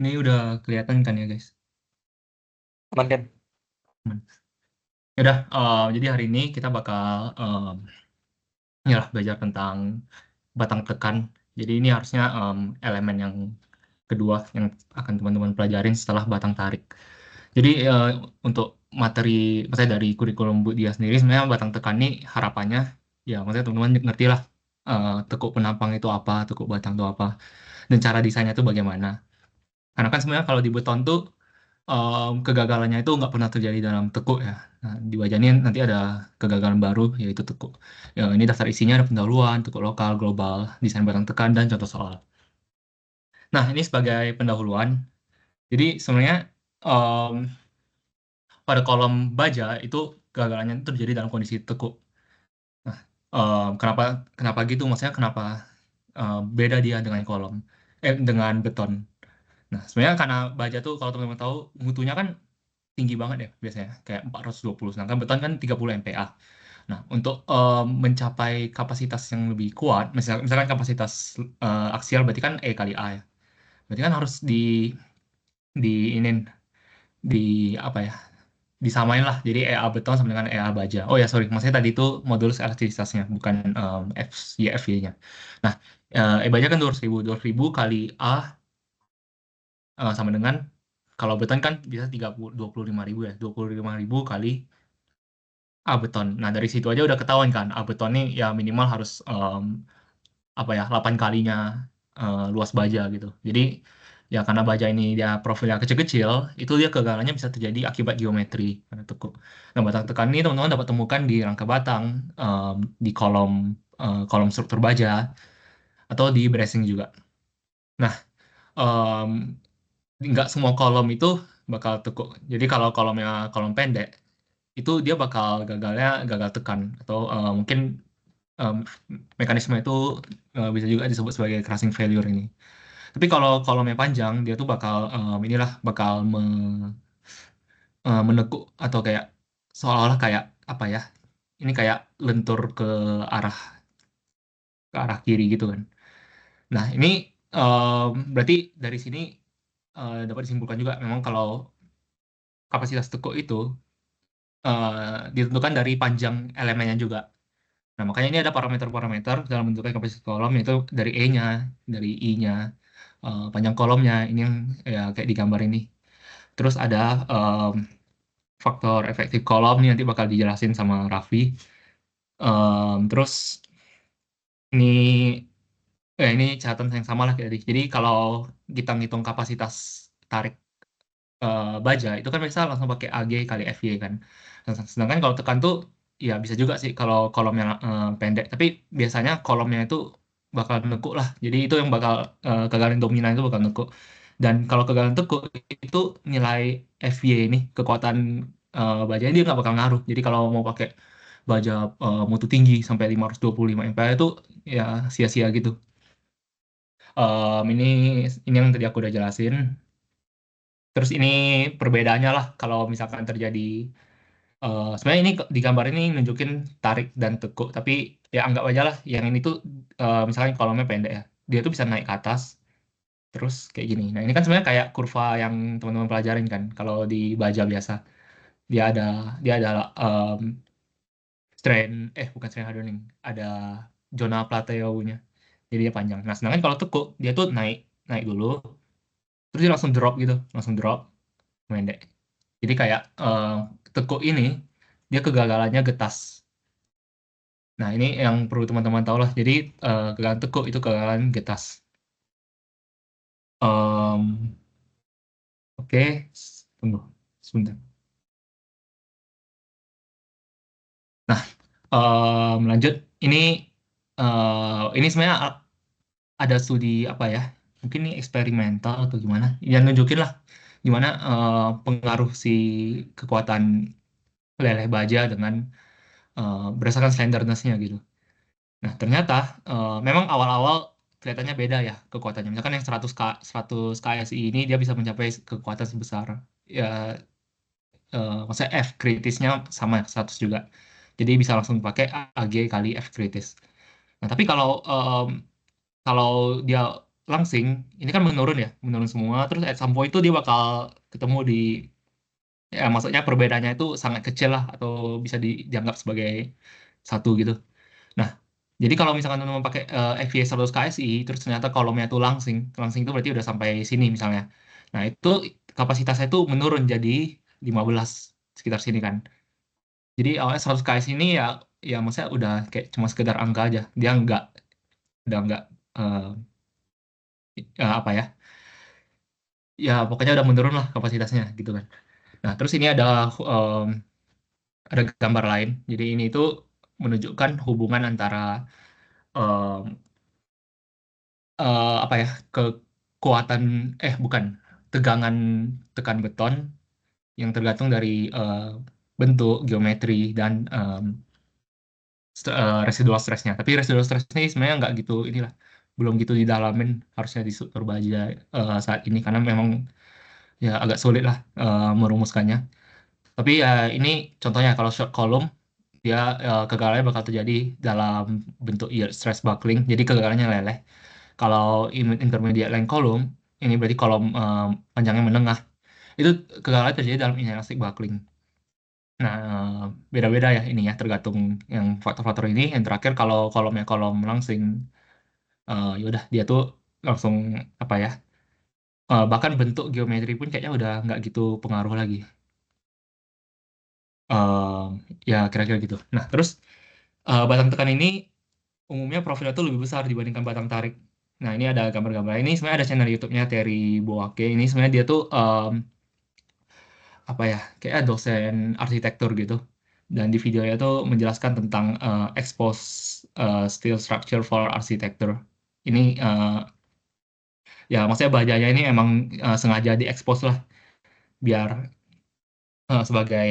Ini udah kelihatan kan ya guys? Aman kan? Hmm. Yaudah, jadi hari ini kita bakal ya lah, belajar tentang batang tekan. Jadi ini harusnya elemen yang kedua yang akan teman-teman pelajarin setelah batang tarik. Jadi untuk materi, maksudnya dari kurikulum Bu dia sendiri, sebenarnya batang tekan ini harapannya, ya maksudnya teman-teman ngerti lah tekuk penampang itu apa, tekuk batang itu apa, dan cara desainnya itu bagaimana. Karena kan sebenarnya kalau di beton tuh kegagalannya itu nggak pernah terjadi dalam tekuk ya. Nah, di wajah ini nanti ada kegagalan baru yaitu tekuk. Ya, ini daftar isinya ada pendahuluan, tekuk lokal, global, desain batang tekan, dan contoh soal. Nah, ini sebagai pendahuluan. Jadi sebenarnya em, pada kolom baja itu kegagalannya itu terjadi dalam kondisi tekuk. Nah, kenapa kenapa gitu? Maksudnya kenapa beda dia dengan kolom, dengan beton? Nah, sebenarnya karena baja tuh kalau teman-teman tahu mutunya kan tinggi banget ya biasanya kayak 420 sedangkan beton kan 30 MPa. Nah, untuk mencapai kapasitas yang lebih kuat, misalkan kapasitas aksial berarti kan E kali A ya. Berarti kan harus di ini di apa ya? Disamain lah. Jadi EA beton sama dengan EA baja. Oh ya, sorry. Maksudnya tadi itu modulus elastisitasnya, bukan FY-nya. Nah, E baja kan 200.000. 200.000 kali A sama dengan kalau beton kan bisa 25.000 ya. 25.000 kali A beton. Nah, dari situ aja udah ketahuan kan, A beton nih ya minimal harus apa ya, 8 kalinya luas baja gitu. Jadi ya karena baja ini dia profilnya kecil-kecil, itu dia kegagalannya bisa terjadi akibat geometri karena tekuk. Nah, batang tekan ini teman-teman dapat temukan di rangka batang, di kolom struktur baja atau di bracing juga. Nah, em, nggak semua kolom itu bakal tekuk. Jadi kalau kolomnya kolom pendek, itu dia bakal gagal tekan atau mungkin em, mekanisme itu bisa juga disebut sebagai crushing failure ini. Tapi kalau kolomnya panjang, dia tuh bakal menekuk atau kayak seolah-olah kayak apa ya? Ini kayak lentur arah kiri gitu kan. Nah, ini berarti dari sini dapat disimpulkan juga memang kalau kapasitas tekuk itu ditentukan dari panjang elemennya juga. Nah, makanya ini ada parameter-parameter dalam menentukan kapasitas kolom, yaitu dari E-nya, dari I-nya, panjang kolomnya, ini yang ya kayak di gambar ini. Terus ada faktor efektif kolom, ini nanti bakal dijelasin sama Raffi. Terus ini ini catatan yang sama lah kayak tadi. Jadi kalau kita ngitung kapasitas tarik baja, itu kan bisa langsung pakai AG kali FY kan. Sedangkan kalau tekan tuh ya bisa juga sih kalau kolomnya pendek, tapi biasanya kolomnya itu bakal nekuk lah. Jadi itu yang bakal kegagalan dominan itu bakal nekuk. Dan kalau kegagalan tekuk itu nilai FY ini kekuatan bajanya dia nggak bakal ngaruh. Jadi kalau mau pakai baja mutu tinggi sampai 525 MPa itu ya sia-sia gitu. Ini yang tadi aku udah jelasin. Terus ini perbedaannya lah kalau misalkan terjadi sebenarnya ini di gambar ini nunjukin tarik dan tekuk, tapi ya anggap aja lah yang ini tuh misalkan kolomnya pendek ya, dia tuh bisa naik ke atas terus kayak gini. Nah, ini kan sebenarnya kayak kurva yang teman-teman pelajarin kan kalau di baja biasa. Dia ada dia ada em, bukan strain hardening, ada zona plateaunya. Jadi dia panjang. Nah, sedangkan kalau tekuk dia tuh naik naik dulu, terus dia langsung drop gitu, langsung drop pendek. Jadi kayak tekuk ini dia kegagalannya getas. Nah, ini yang perlu teman-teman tahu lah. Jadi kegagalan tekuk itu kegagalan getas. Em, oke, tunggu sebentar. Nah, lanjut. Ini ini sebenarnya ada studi apa ya? Mungkin ini eksperimental atau gimana? Yang nunjukin lah gimana pengaruh si kekuatan leleh baja dengan berdasarkan slenderness-nya gitu. Nah, ternyata memang awal-awal kelihatannya beda ya kekuatannya. Misalkan yang 100 KSI ini dia bisa mencapai kekuatan sebesar ya maksudnya F kritisnya sama 100 juga. Jadi bisa langsung pakai AG kali F kritis. Nah, tapi kalau dia langsing, ini kan menurun ya, menurun semua. Terus at some point itu dia bakal ketemu di, ya maksudnya perbedaannya itu sangat kecil lah, atau bisa dianggap sebagai satu gitu. Nah, jadi kalau misalkan teman-teman pakai FVS 100 KSI, terus ternyata kolomnya itu langsing, langsing itu berarti udah sampai sini misalnya. Nah, itu kapasitasnya itu menurun jadi 15 sekitar sini kan. Jadi awalnya 100 KSI ini ya, ya maksudnya udah kayak cuma sekedar angka aja. Dia udah nggak eh, apa ya, ya pokoknya udah menurun lah kapasitasnya gitu kan. Nah, terus ini em, ada gambar lain. Jadi ini itu menunjukkan hubungan antara em, apa ya, kekuatan, bukan, tegangan tekan beton yang tergantung dari eh, bentuk geometri dan residual stressnya. Tapi residual stressnya sebenarnya nggak gitu inilah, belum gitu didalamin, harusnya di Superbaja saat ini, karena memang ya agak sulit lah merumuskannya. Tapi ya ini contohnya, kalau short column dia kegagalannya bakal terjadi dalam bentuk yield stress buckling, jadi kegagalannya leleh. Kalau intermediate length column, ini berarti kolom panjangnya menengah, itu kegagalan terjadi dalam inelastic buckling. Nah, beda-beda ya ini ya, tergantung yang faktor-faktor ini. Yang terakhir, kalau kolomnya kolom langsing, yaudah dia tuh langsung apa ya, bahkan bentuk geometri pun kayaknya udah nggak gitu pengaruh lagi. Ya kira-kira gitu. Nah, terus batang tekan ini umumnya profilnya tuh lebih besar dibandingkan batang tarik. Nah, ini ada gambar-gambar. Ini sebenarnya ada channel YouTube-nya Terry Boake. Ini sebenarnya dia tuh apa ya, kayak dosen arsitektur gitu. Dan di videonya tuh menjelaskan tentang expose steel structure for architecture. Ini ya maksudnya bajanya ini emang sengaja diekspos lah, biar sebagai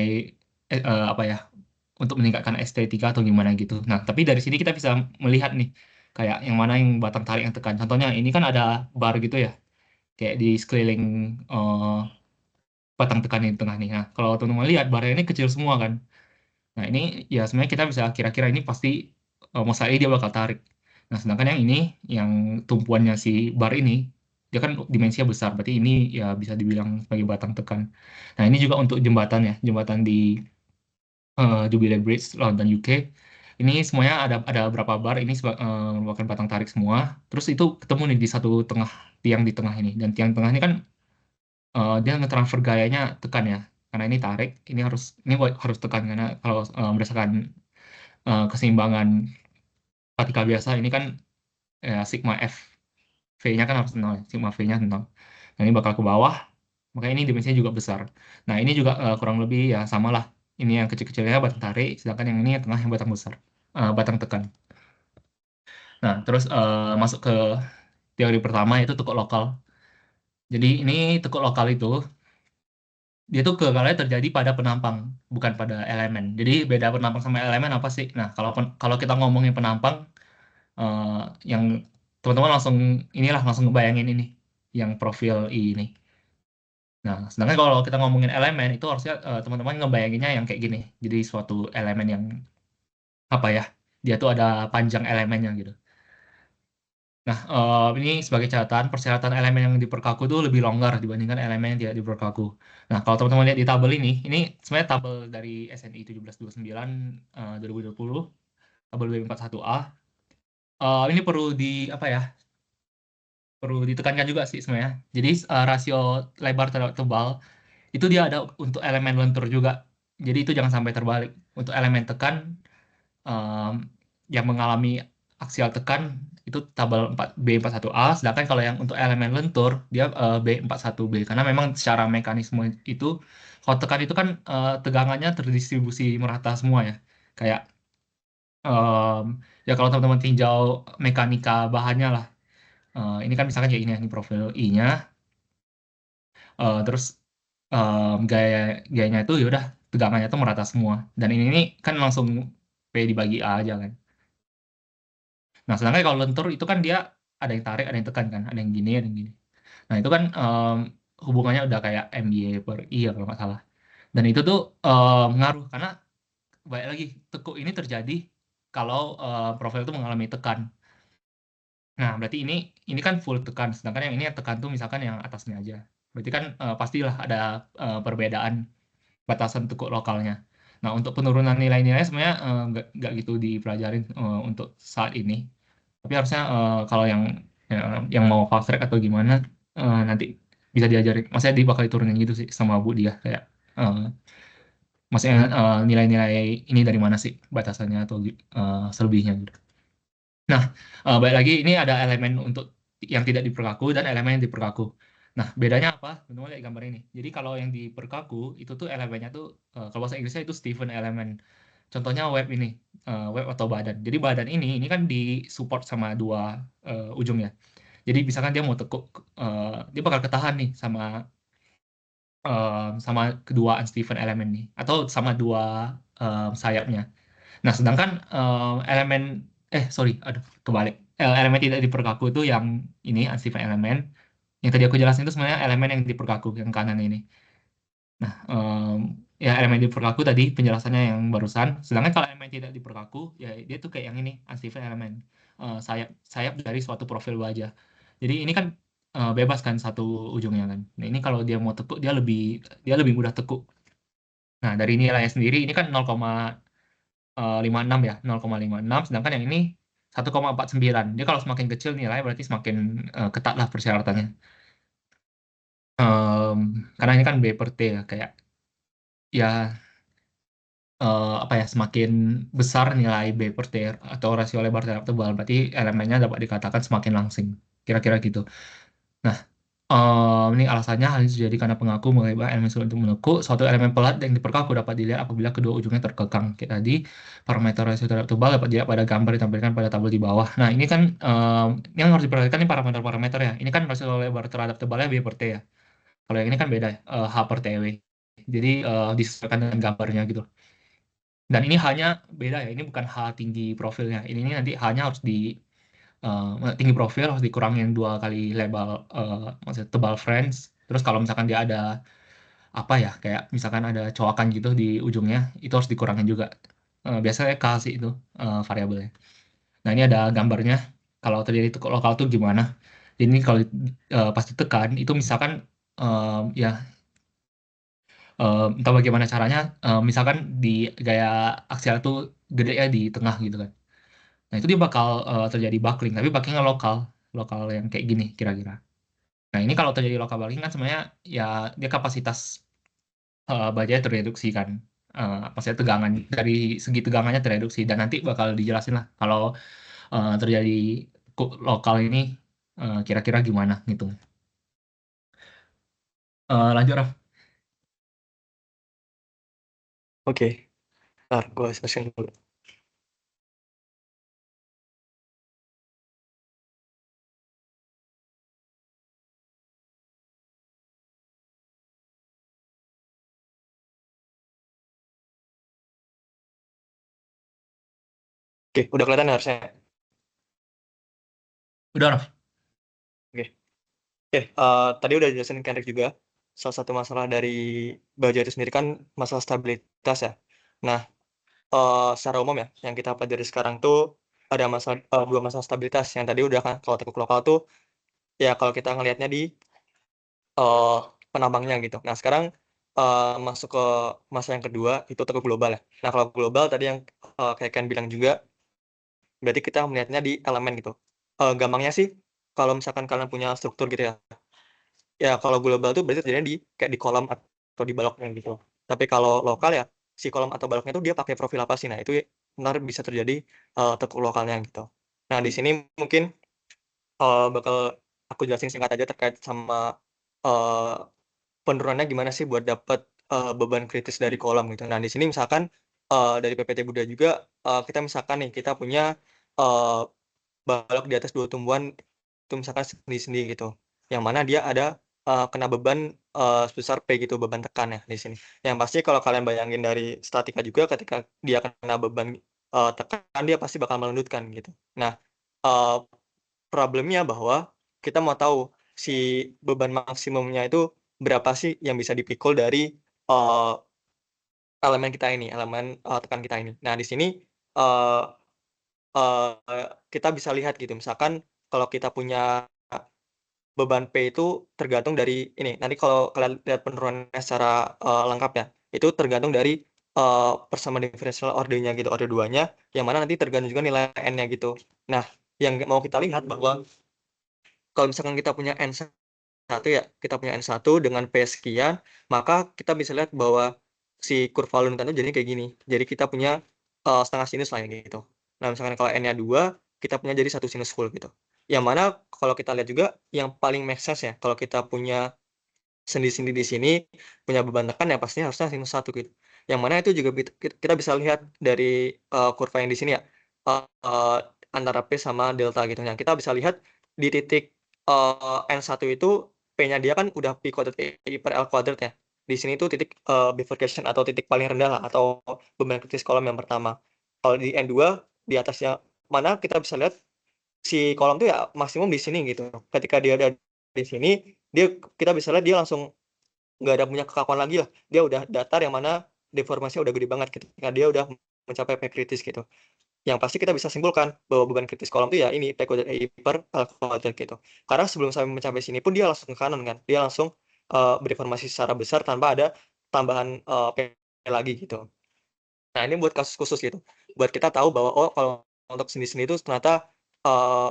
apa ya, untuk meningkatkan estetika atau gimana gitu. Nah, tapi dari sini kita bisa melihat nih, kayak yang mana yang batang tarik yang tekan. Contohnya ini kan ada bar gitu ya, kayak di sekeliling eh, batang tekan yang di tengah nih. Nah, kalau teman-teman lihat barnya ini kecil semua kan. Nah, ini ya sebenarnya kita bisa kira-kira ini pasti most likely dia bakal tarik. Nah, sedangkan yang ini, yang tumpuannya si bar ini, dia kan dimensinya besar, berarti ini ya bisa dibilang sebagai batang tekan. Nah, ini juga untuk jembatan ya, jembatan di Jubilee Bridge, London, UK. Ini semuanya ada berapa bar, ini merupakan batang tarik semua. Terus itu ketemu nih di satu tengah, tiang di tengah ini. Dan tiang tengah ini kan dia ngetransfer gayanya tekan ya. Karena ini tarik, ini harus tekan, karena kalau berdasarkan keseimbangan partikel biasa ini kan sigma F V-nya kan harus 0, sigma V-nya 0. Nah, ini bakal ke bawah, makanya ini dimensinya juga besar. Nah, ini juga kurang lebih ya sama lah. Ini yang kecil-kecilnya batang tarik, sedangkan yang ini yang tengah yang batang besar, batang tekan. Nah, terus masuk ke teori pertama, yaitu tekuk lokal. Jadi ini tekuk lokal itu, dia tuh kegagalannya terjadi pada penampang, bukan pada elemen. Jadi beda penampang sama elemen apa sih? Nah, kalau kita ngomongin penampang, eh, yang teman-teman langsung inilah langsung ngebayangin ini, yang profil I ini. Nah, sedangkan kalau kita ngomongin elemen itu harusnya teman-teman ngebayanginnya yang kayak gini. Jadi suatu elemen yang apa ya? Dia tuh ada panjang elemennya gitu. Nah, ini sebagai catatan, persyaratan elemen yang diperkaku itu lebih longgar dibandingkan elemen yang tidak diperkaku. Nah, kalau teman-teman lihat di tabel ini sebenarnya tabel dari SNI 1729 2020, tabel B41A. Ini perlu di apa ya? Perlu ditekankan juga sih sebenarnya. Jadi rasio lebar terhadap tebal itu dia ada untuk elemen lentur juga. Jadi itu jangan sampai terbalik. Untuk elemen tekan em, yang mengalami aksial tekan itu tabel 4 B41A, sedangkan kalau yang untuk elemen lentur dia B41B, karena memang secara mekanisme itu, kalau tekan itu kan tegangannya terdistribusi merata semua ya. Kayak em, ya kalau teman-teman tinjau mekanika bahannya lah. Ini kan misalkan kayak ini ya, ini profil I-nya, terus gayanya itu ya udah, tegangannya tuh merata semua. Dan ini kan langsung P dibagi A aja kan. Nah, sedangkan kalau lentur itu kan dia ada yang tarik, ada yang tekan kan, ada yang gini, ada yang gini. Nah, itu kan hubungannya udah kayak MY per I ya kalau nggak salah. Dan itu tuh ngaruh, karena balik lagi tekuk ini terjadi kalau profil itu mengalami tekan. Nah, berarti ini kan full tekan, sedangkan yang ini yang tekan tuh misalkan yang atasnya aja. Berarti kan pastilah ada perbedaan batasan tekuk lokalnya. Nah, untuk penurunan nilai-nilai sebenarnya nggak gitu dipelajarin untuk saat ini. Tapi harusnya kalau yang mau fast track atau gimana nanti bisa diajarin. Maksudnya dia bakal diturunin gitu sih sama Bu dia kayak maksudnya nilai-nilai ini dari mana sih batasannya atau selebihnya gitu. Nah, balik lagi ini ada elemen untuk yang tidak diperkaku dan elemen yang diperkaku. Nah, bedanya apa? Teman-teman lihat gambar ini. Jadi kalau yang diperkaku itu tuh elemennya tuh kalau bahasa Inggrisnya itu Stephen element. Contohnya web ini, web atau badan. Jadi badan ini kan disupport sama dua ujungnya. Jadi misalkan dia mau tekuk, dia bakal ketahan nih sama kedua Stephen element nih, atau sama dua sayapnya. Nah, sedangkan elemen sorry, aduh, kebalik. Elemen tidak diperkaku itu yang ini unseen elemen. Yang tadi aku jelasin itu sebenarnya elemen yang diperkaku yang kanan ini. Nah, ya elemen diperkaku tadi penjelasannya yang barusan. Sedangkan kalau elemen tidak diperkaku, ya dia tuh kayak yang ini unseen elemen. Sayap sayap dari suatu profil wajah. Jadi ini kan bebas kan satu ujungnya kan. Nah, ini kalau dia mau tekuk dia lebih mudah tekuk. Nah, dari nilainya sendiri ini kan 0,56 ya, 0,56, sedangkan yang ini 1,49. Dia kalau semakin kecil nilai berarti semakin ketat lah persyaratannya. Karena ini kan B per T ya, kayak ya apa ya, semakin besar nilai B per T atau rasio lebar terhadap tebal, berarti elemennya dapat dikatakan semakin langsing. Kira-kira gitu. Nah, ini alasannya hal ini terjadi karena pengaku mengubah elemen sulit untuk menekuk. Suatu elemen pelat yang diperkaku dapat dilihat apabila kedua ujungnya terkekang. Kayak tadi, parameter rasio terhadap tebal dapat dilihat pada gambar ditampilkan pada tabel di bawah. Nah, ini kan yang harus diperhatikan ini parameter-parameter ya. Ini kan rasio lebar terhadap tebalnya B per T ya. Kalau yang ini kan beda, H per TW. Jadi disesuaikan dengan gambarnya gitu. Dan ini hanya beda ya, ini bukan H tinggi profilnya. Ini nanti hanya harus tinggi profil harus dikurangin 2 kali label maksudnya tebal friends. Terus kalau misalkan dia ada apa ya kayak misalkan ada coakan gitu di ujungnya itu harus dikurangin juga. Biasanya K sih itu variabelnya. Nah, ini ada gambarnya kalau terjadi tekuk lokal tuh gimana. Ini kalau pas ditekan itu misalkan ya entah bagaimana caranya misalkan di gaya aksial tuh gede ya di tengah gitu kan. Nah, itu dia bakal terjadi buckling, tapi bucklingnya lokal, lokal yang kayak gini kira-kira. Nah, ini kalau terjadi lokal buckling kan sebenarnya ya dia kapasitas bajanya terreduksi kan. Maksudnya tegangan dari segi tegangannya terreduksi dan nanti bakal dijelasin lah kalau terjadi lokal ini kira-kira gimana gitu. Lanjut, Raf. Oke, ntar gue searching dulu. Oke, udah kelihatan harusnya. Udah, Raf. Oke, tadi udah jelasin Kendrick juga. Salah satu masalah dari baja itu sendiri kan masalah stabilitas ya. Nah, secara umum ya, yang kita pelajari sekarang tuh ada dua masalah stabilitas. Yang tadi udah kan, kalau tekuk lokal tuh ya kalau kita ngelihatnya di uh, penambangnya gitu. Nah, sekarang masuk ke masa yang kedua itu tekuk global ya. Nah, kalau global tadi yang kayak Ken bilang juga, berarti kita melihatnya di elemen gitu. Gampangnya sih, kalau misalkan kalian punya struktur gitu ya, ya kalau global tuh berarti terjadi kayak di kolom atau di baloknya gitu. Tapi kalau lokal ya, si kolom atau baloknya tuh dia pakai profil apa sih? Nah, itu benar bisa terjadi tekuk lokalnya gitu. Nah, di sini mungkin bakal aku jelasin singkat aja terkait sama uh, penurunannya gimana sih buat dapat beban kritis dari kolam gitu. Nah, di sini misalkan dari PPT Buddha juga kita misalkan nih kita punya uh, balok di atas dua tumbuhan itu misalkan sendi-sendi gitu. Yang mana dia ada kena beban sebesar P gitu, beban tekan ya di sini. Yang pasti kalau kalian bayangin dari statika juga ketika dia kena beban tekan dia pasti bakal melundutkan gitu. Nah, uh, problemnya bahwa kita mau tahu si beban maksimumnya itu berapa sih yang bisa dipikul dari uh, elemen kita ini, elemen tekan kita ini. Nah, di sini uh, kita bisa lihat gitu, misalkan kalau kita punya beban P itu tergantung dari ini. Nanti kalau kalian lihat penurunannya secara lengkap ya, itu tergantung dari persamaan differential ordernya gitu, order 2-nya, yang mana nanti tergantung juga nilai N-nya gitu. Nah, yang mau kita lihat bahwa kalau misalkan kita punya N1 ya, kita punya N1 dengan P sekian, maka kita bisa lihat bahwa si kurva lunutan itu jadi kayak gini. Jadi kita punya setengah sinus lah yang gitu. Nah, misalkan kalau N-nya 2, kita punya jadi satu sinus full gitu. Yang mana kalau kita lihat juga yang paling make sense ya, kalau kita punya sendi-sendi di sini punya beban tekan ya pastinya harusnya sinus 1 gitu. Yang mana itu juga kita bisa lihat dari kurva yang di sini ya, antara P sama delta gitu. Yang kita bisa lihat di titik N1 itu P-nya dia kan udah P kuadrat I per L kuadrat ya. Di sini tuh titik bifurcation atau titik paling rendah lah, atau beban kritis kolom yang pertama. Kalau di N2 di atasnya mana kita bisa lihat si kolom tuh ya maksimum di sini gitu. Ketika dia ada di sini, kita bisa lihat dia langsung nggak ada punya kekakuan lagi lah. Dia udah datar yang mana deformasinya udah gede banget gitu. Ketika dia udah mencapai P kritis gitu. Yang pasti kita bisa simpulkan bahwa beban kritis kolom itu ya ini P kuadrat I per L kuadrat gitu. Karena sebelum sampai mencapai sini pun dia langsung ke kanan kan. Dia langsung berdeformasi secara besar tanpa ada tambahan P lagi gitu. Nah, ini buat kasus khusus gitu. Buat kita tahu bahwa oh kalau untuk sendi-sendi itu ternyata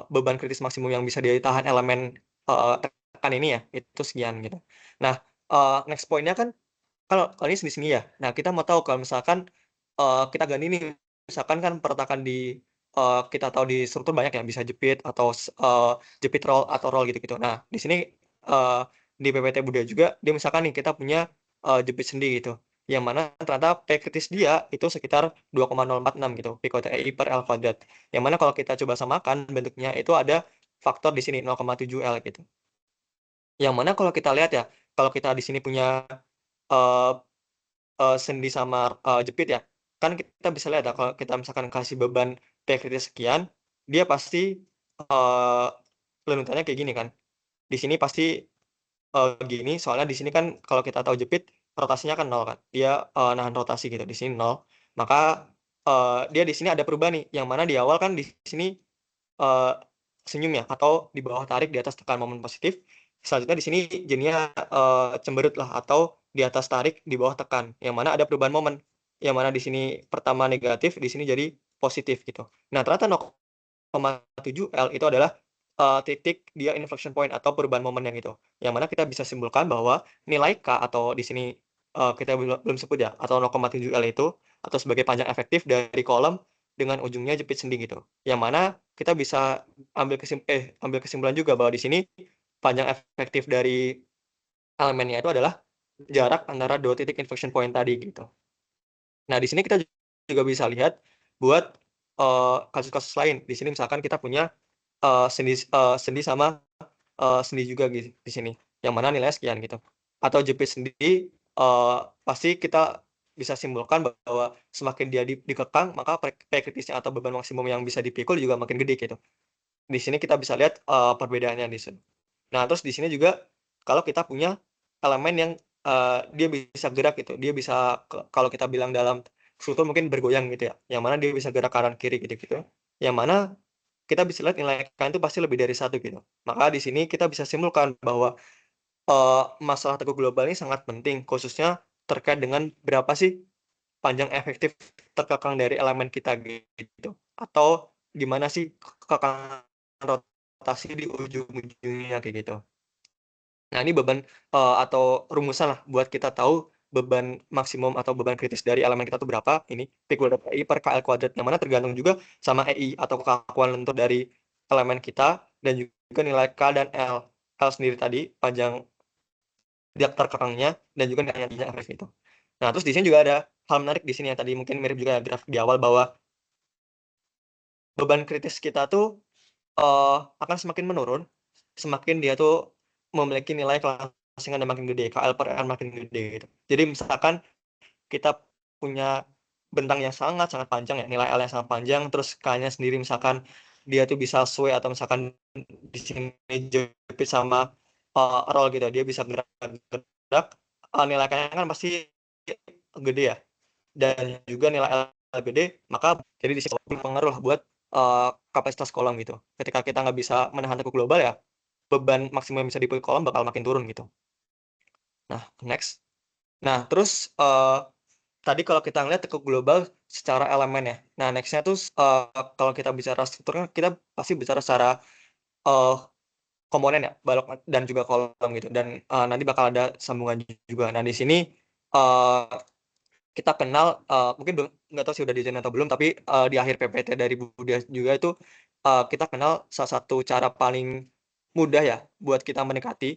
beban kritis maksimum yang bisa ditahan elemen tekan ini ya itu sekian gitu. Nah, next point-nya kan kalau ini sendi-sendi ya. Nah, kita mau tahu kalau misalkan kita ganti nih, misalkan kan perletakan di kita tahu di struktur banyak ya, bisa jepit atau jepit roll atau roll gitu-gitu. Nah, di sini di PPT Budaya juga dia misalkan nih kita punya jepit sendi gitu. Yang mana ternyata P kritis dia itu sekitar 2,046 gitu, P kuadrat I per L kuadrat. Yang mana kalau kita coba samakan bentuknya itu ada faktor di sini 0,7 L gitu. Yang mana kalau kita lihat ya, kalau kita di sini punya eh, sendi sama jepit ya, kan kita bisa lihat ya kalau kita misalkan kasih beban P kritis sekian, dia pasti lenutannya kayak gini kan. Di sini pasti gini, soalnya di sini kan kalau kita tahu jepit rotasinya kan 0 kan. Dia nahan rotasi gitu, di sini 0. Maka dia di sini ada perubahan nih, yang mana di awal kan di sini eh, senyum ya, atau di bawah tarik di atas tekan momen positif. Selanjutnya di sini jadinya cemberut lah, atau di atas tarik di bawah tekan, yang mana ada perubahan momen, yang mana di sini pertama negatif, di sini jadi positif gitu. Nah, ternyata 0,7 L itu adalah titik dia inflection point atau perubahan momennya gitu. Yang mana kita bisa simpulkan bahwa nilai K atau di sini kita belum sebut ya, atau 0,7 L itu atau sebagai panjang efektif dari kolom dengan ujungnya jepit sendi gitu. Yang mana kita bisa ambil kesimpulan juga bahwa di sini panjang efektif dari elemennya itu adalah jarak antara dua titik inflection point tadi gitu. Nah, di sini kita juga bisa lihat buat kasus-kasus lain. Di sini misalkan kita punya sendi sama sendi juga gitu di sini, yang mana nilainya sekian gitu. Atau jepit sendi pasti kita bisa simpulkan bahwa semakin dia dikekang, maka P kritisnya atau beban maksimum yang bisa dipikul juga makin gede gitu. Di sini kita bisa lihat perbedaannya di sini. Nah, terus di sini juga kalau kita punya elemen yang dia bisa gerak gitu, dia bisa kalau kita bilang dalam struktur mungkin bergoyang gitu ya, yang mana dia bisa gerak kanan kiri gitu-gitu. Yang mana kita bisa lihat nilai K itu pasti lebih dari 1 gitu. Maka di sini kita bisa simpulkan bahwa masalah teguh global ini sangat penting, khususnya terkait dengan berapa sih panjang efektif terkekang dari elemen kita gitu. Atau gimana sih kekangan rotasi di ujung-ujungnya kayak gitu. Nah, ini beban atau rumusan lah buat kita tahu beban maksimum atau beban kritis dari elemen kita tuh berapa. Ini P kuadrat I per KL kuadrat, yang mana tergantung juga sama EI atau kekakuan lentur dari elemen kita, dan juga nilai K dan L. L sendiri tadi panjang diak terkekangnya, dan juga nilai efektif itu. Nah, terus di sini juga ada hal menarik di sini yang tadi mungkin mirip juga ya grafik di awal, bahwa beban kritis kita tuh akan semakin menurun semakin dia tuh memiliki nilai kelasingan yang makin gede, KL per R makin gede gitu. Jadi misalkan kita punya bentang yang sangat-sangat panjang ya, nilai L yang sangat panjang, terus K-nya sendiri misalkan dia tuh bisa sway, atau misalkan di sini jepit sama roll gitu, dia bisa gerak-gerak, nilai K-nya kan pasti gede ya, dan juga nilai L gede, maka jadi di sini pengaruh buat kapasitas kolom gitu. Ketika kita nggak bisa menahan teku global ya, beban maksimum yang bisa dipilih kolom bakal makin turun gitu. Nah, next. Nah, terus tadi kalau kita ngeliat teku global secara elemen ya. Nah, nextnya tuh kalau kita bicara struktur kan kita pasti bicara secara uh, komponen ya, balok dan juga kolom gitu. Dan nanti bakal ada sambungan juga. Nah, di sini uh, kita kenal mungkin nggak tahu sih udah diajarin atau belum, tapi di akhir PPT dari Budia juga itu kita kenal salah satu cara paling mudah ya buat kita mendekati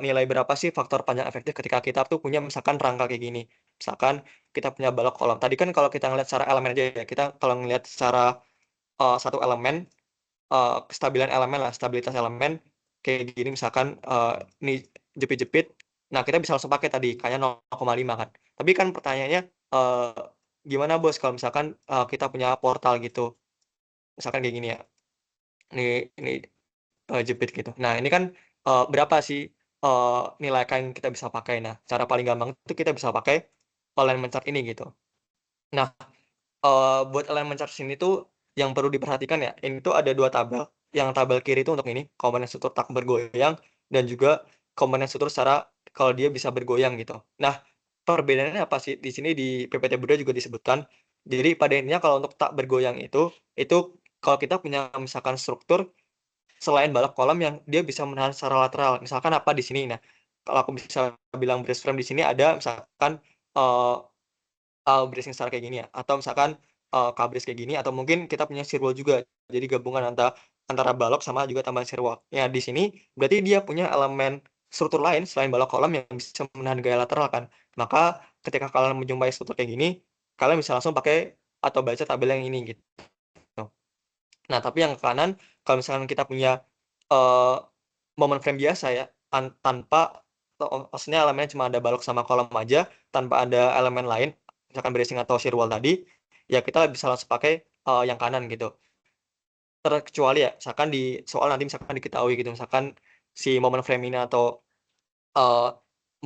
nilai berapa sih faktor panjang efektif ketika kita tuh punya misalkan rangka kayak gini. Misalkan kita punya balok kolom. Tadi kan kalau kita ngeliat secara elemen aja ya, kita kalau ngeliat secara satu elemen, kestabilan elemen lah, stabilitas elemen kayak gini misalkan ini jepit-jepit. Nah, kita bisa langsung pakai tadi kayaknya 0,5 kan. Tapi kan pertanyaannya gimana Bos kalau misalkan kita punya portal gitu. Misalkan kayak gini ya. Ini jepit gitu. Nah, ini kan berapa sih nilai K yang kita bisa pakai. Nah, cara paling gampang itu kita bisa pakai alignment chart ini gitu. Nah, buat alignment chart sini tuh yang perlu diperhatikan ya, ini tuh ada dua tabel. Yang tabel kiri itu untuk ini, komponen struktur tak bergoyang, dan juga komponen struktur secara kalau dia bisa bergoyang gitu. Nah, perbedaannya apa sih? Di sini di PPT Buda juga disebutkan. Jadi pada intinya kalau untuk tak bergoyang itu kalau kita punya misalkan struktur selain balok kolom yang dia bisa menahan secara lateral. Misalkan apa di sini? Nah, kalau aku bisa bilang brace frame di sini ada misalkan uh, bracing secara kayak gini ya, atau misalkan K-brace kayak gini, atau mungkin kita punya serwal juga. Jadi gabungan antara balok sama juga tambahan serwal. Ya di sini berarti dia punya elemen struktur lain selain balok kolom yang bisa menahan gaya lateral kan. Maka ketika kalian menjumpai struktur kayak gini, kalian bisa langsung pakai atau baca tabel yang ini gitu. Nah, tapi yang ke kanan, kalau misalkan kita punya uh, momen frame biasa ya, tanpa maksudnya elemennya cuma ada balok sama kolom aja, tanpa ada elemen lain, misalkan bracing atau shear wall tadi, ya kita bisa langsung pakai yang kanan gitu. Terkecuali ya, misalkan di soal nanti misalkan diketahui gitu, misalkan si momen frame ini atau uh,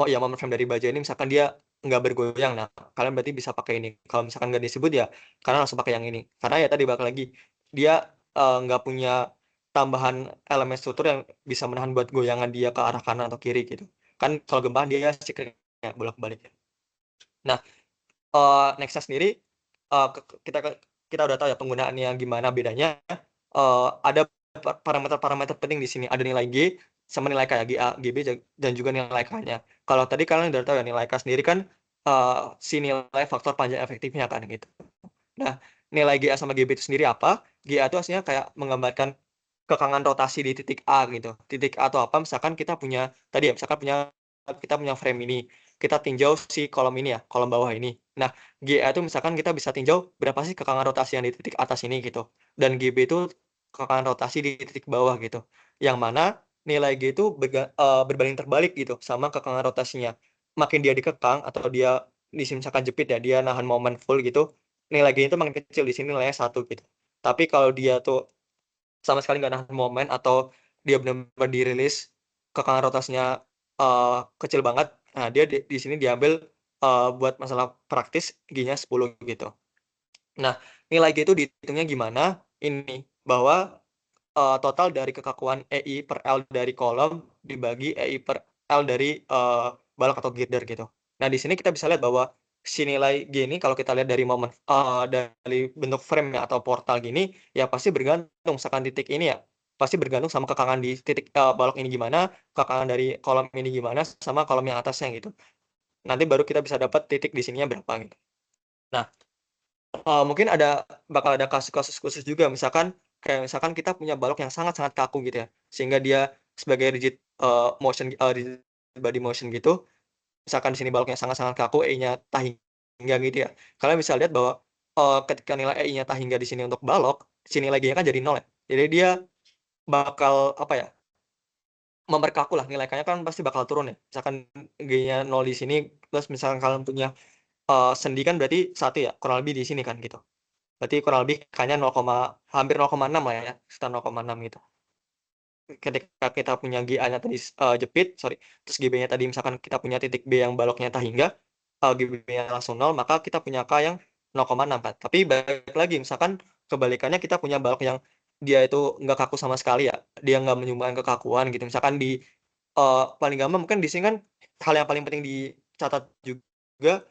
ya momen frame dari baja ini misalkan dia nggak bergoyang, nah kalian berarti bisa pakai ini. Kalau misalkan nggak disebut ya, kalian langsung pakai yang ini. Karena ya tadi balik lagi, dia nggak punya tambahan elemen struktur yang bisa menahan buat goyangan dia ke arah kanan atau kiri gitu. Kan kalau gempa dia sikliknya bolak-balik. Nah, nextnya sendiri kita kita udah tahu ya penggunaannya gimana bedanya. Ada parameter-parameter penting di sini. Ada nilai G sama nilai K ya, GA, GB dan juga nilai K-nya. Kalau tadi kalian udah tahu ya nilai K sendiri kan si nilai faktor panjang efektifnya kan gitu. Nah, nilai GA sama GB itu sendiri apa? GA itu aslinya kayak menggambarkan kekangan rotasi di titik A gitu. Titik A atau apa? Misalkan kita punya tadi ya, misalkan kita punya frame ini, kita tinjau si kolom ini ya, kolom bawah ini. Nah, GA itu misalkan kita bisa tinjau berapa sih kekangan rotasi yang di titik atas ini gitu. Dan GB itu kekangan rotasi di titik bawah gitu. Yang mana nilai G itu berbanding terbalik gitu sama kekangan rotasinya. Makin dia dikekang atau dia di sini misalkan jepit ya, dia nahan momen full gitu, nilai G itu makin kecil, di sini nilainya 1 gitu. Tapi kalau dia tuh sama sekali nggak nahan momen atau dia benar-benar dirilis kekangan rotasinya kecil banget, nah dia di sini diambil buat masalah praktis G-nya 10 gitu. Nah, nilai G itu dihitungnya gimana? Ini bahwa total dari kekakuan EI per L dari kolom dibagi EI per L dari balok atau girder gitu. Nah, di sini kita bisa lihat bahwa si nilai G ini kalau kita lihat dari momen dari bentuk frame ya atau portal gini, ya pasti bergantung misalkan titik ini ya, pasti bergantung sama kekangan di titik balok ini gimana, kekangan dari kolom ini gimana, sama kolom yang atasnya gitu. Nanti baru kita bisa dapat titik di sininya berapa gitu. Nah, mungkin bakal ada kasus-kasus khusus juga, kayak misalkan kita punya balok yang sangat-sangat kaku gitu ya, sehingga dia sebagai rigid rigid body motion gitu. Misalkan di sini baloknya sangat-sangat kaku, E-nya tak hingga gitu ya. Kalian bisa lihat bahwa ketika nilai E-nya tak hingga di sini untuk balok, sini lagi-nya kan jadi 0 ya. Jadi dia bakal apa ya? Memperkaku lah, nilai K-nya kan pasti bakal turun ya. Misalkan G-nya 0 di sini, terus misalkan kalian punya sendi kan berarti 1 ya, kurang lebih di sini kan gitu. Berarti kurang lebih K-nya hampir 0,6 lah ya, sekitar 0,6 gitu. Ketika kita punya GA-nya tadi jepit, sorry, terus GB-nya tadi misalkan kita punya titik B yang baloknya tak hingga, GB-nya langsung 0, maka kita punya K yang 0,6 kan. Tapi balik lagi, misalkan kebalikannya kita punya balok yang dia itu nggak kaku sama sekali ya, dia nggak menyumbangkan kekakuan gitu. Misalkan di paling gampang mungkin di sini kan hal yang paling penting dicatat juga,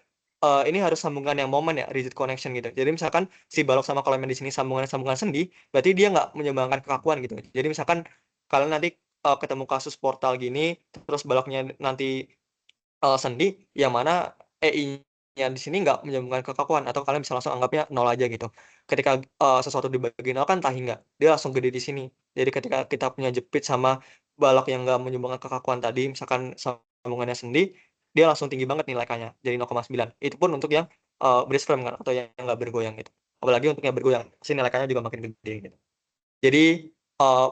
ini harus sambungan yang momen ya, rigid connection gitu. Jadi misalkan si balok sama kolom yang di sini sambungan sendi, berarti dia nggak menyumbangkan kekakuan gitu. Jadi misalkan kalian nanti ketemu kasus portal gini, terus baloknya nanti sendi, yang mana EI-nya di sini nggak menyambungkan kekakuan atau kalian bisa langsung anggapnya 0 aja gitu. Ketika, sesuatu dibagi 0 kan tahi nggak, dia langsung gede di sini. Jadi ketika kita punya jepit sama balok yang nggak menyumbangkan kekakuan tadi, misalkan sambungannya sendi, dia langsung tinggi banget nilai K-nya, jadi 0,9. Itu pun untuk yang, brace frame kan atau yang nggak bergoyang gitu. Apalagi untuk yang bergoyang, pasti nilai K-nya juga makin gede gitu. Jadi,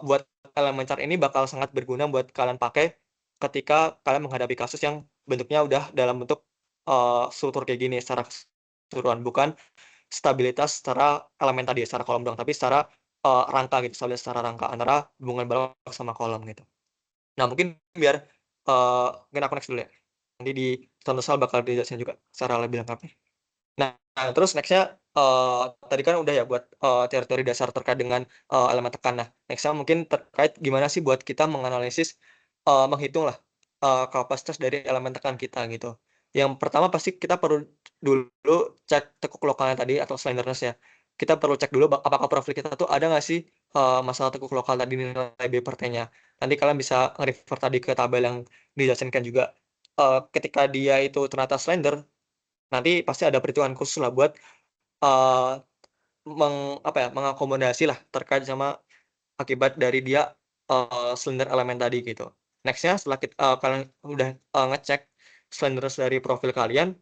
buat elemen chart ini bakal sangat berguna buat kalian pakai ketika kalian menghadapi kasus yang bentuknya udah dalam bentuk, struktur kayak gini secara keseluruhan, bukan stabilitas secara elemen tadi, secara kolom doang, tapi secara, rangka gitu, stabilitas secara rangka antara hubungan balok sama kolom gitu. Nah mungkin biar, mungkin aku next dulu ya, nanti di contoh soal bakal dijelasin juga secara lebih lengkap nih. Nah, terus next-nya, tadi kan udah ya buat, teori-teori dasar terkait dengan, elemen tekan. Nah, next-nya mungkin terkait gimana sih buat kita menganalisis, menghitunglah, kapasitas dari elemen tekan kita gitu. Yang pertama pasti kita perlu dulu cek tekuk lokalnya tadi atau slenderness ya. Kita perlu cek dulu apakah profil kita tuh ada nggak sih, masalah tekuk lokal tadi nilai B per T-nya. Nanti kalian bisa nge-refer tadi ke tabel yang dijelasinkan juga. Ketika dia itu ternyata slender, nanti pasti ada perhitungan khusus lah buat, eee, apa ya, mengakomodasilah terkait sama akibat dari dia, slender elemen tadi gitu. Next-nya setelah kalian udah, ngecek slenderness dari profil kalian,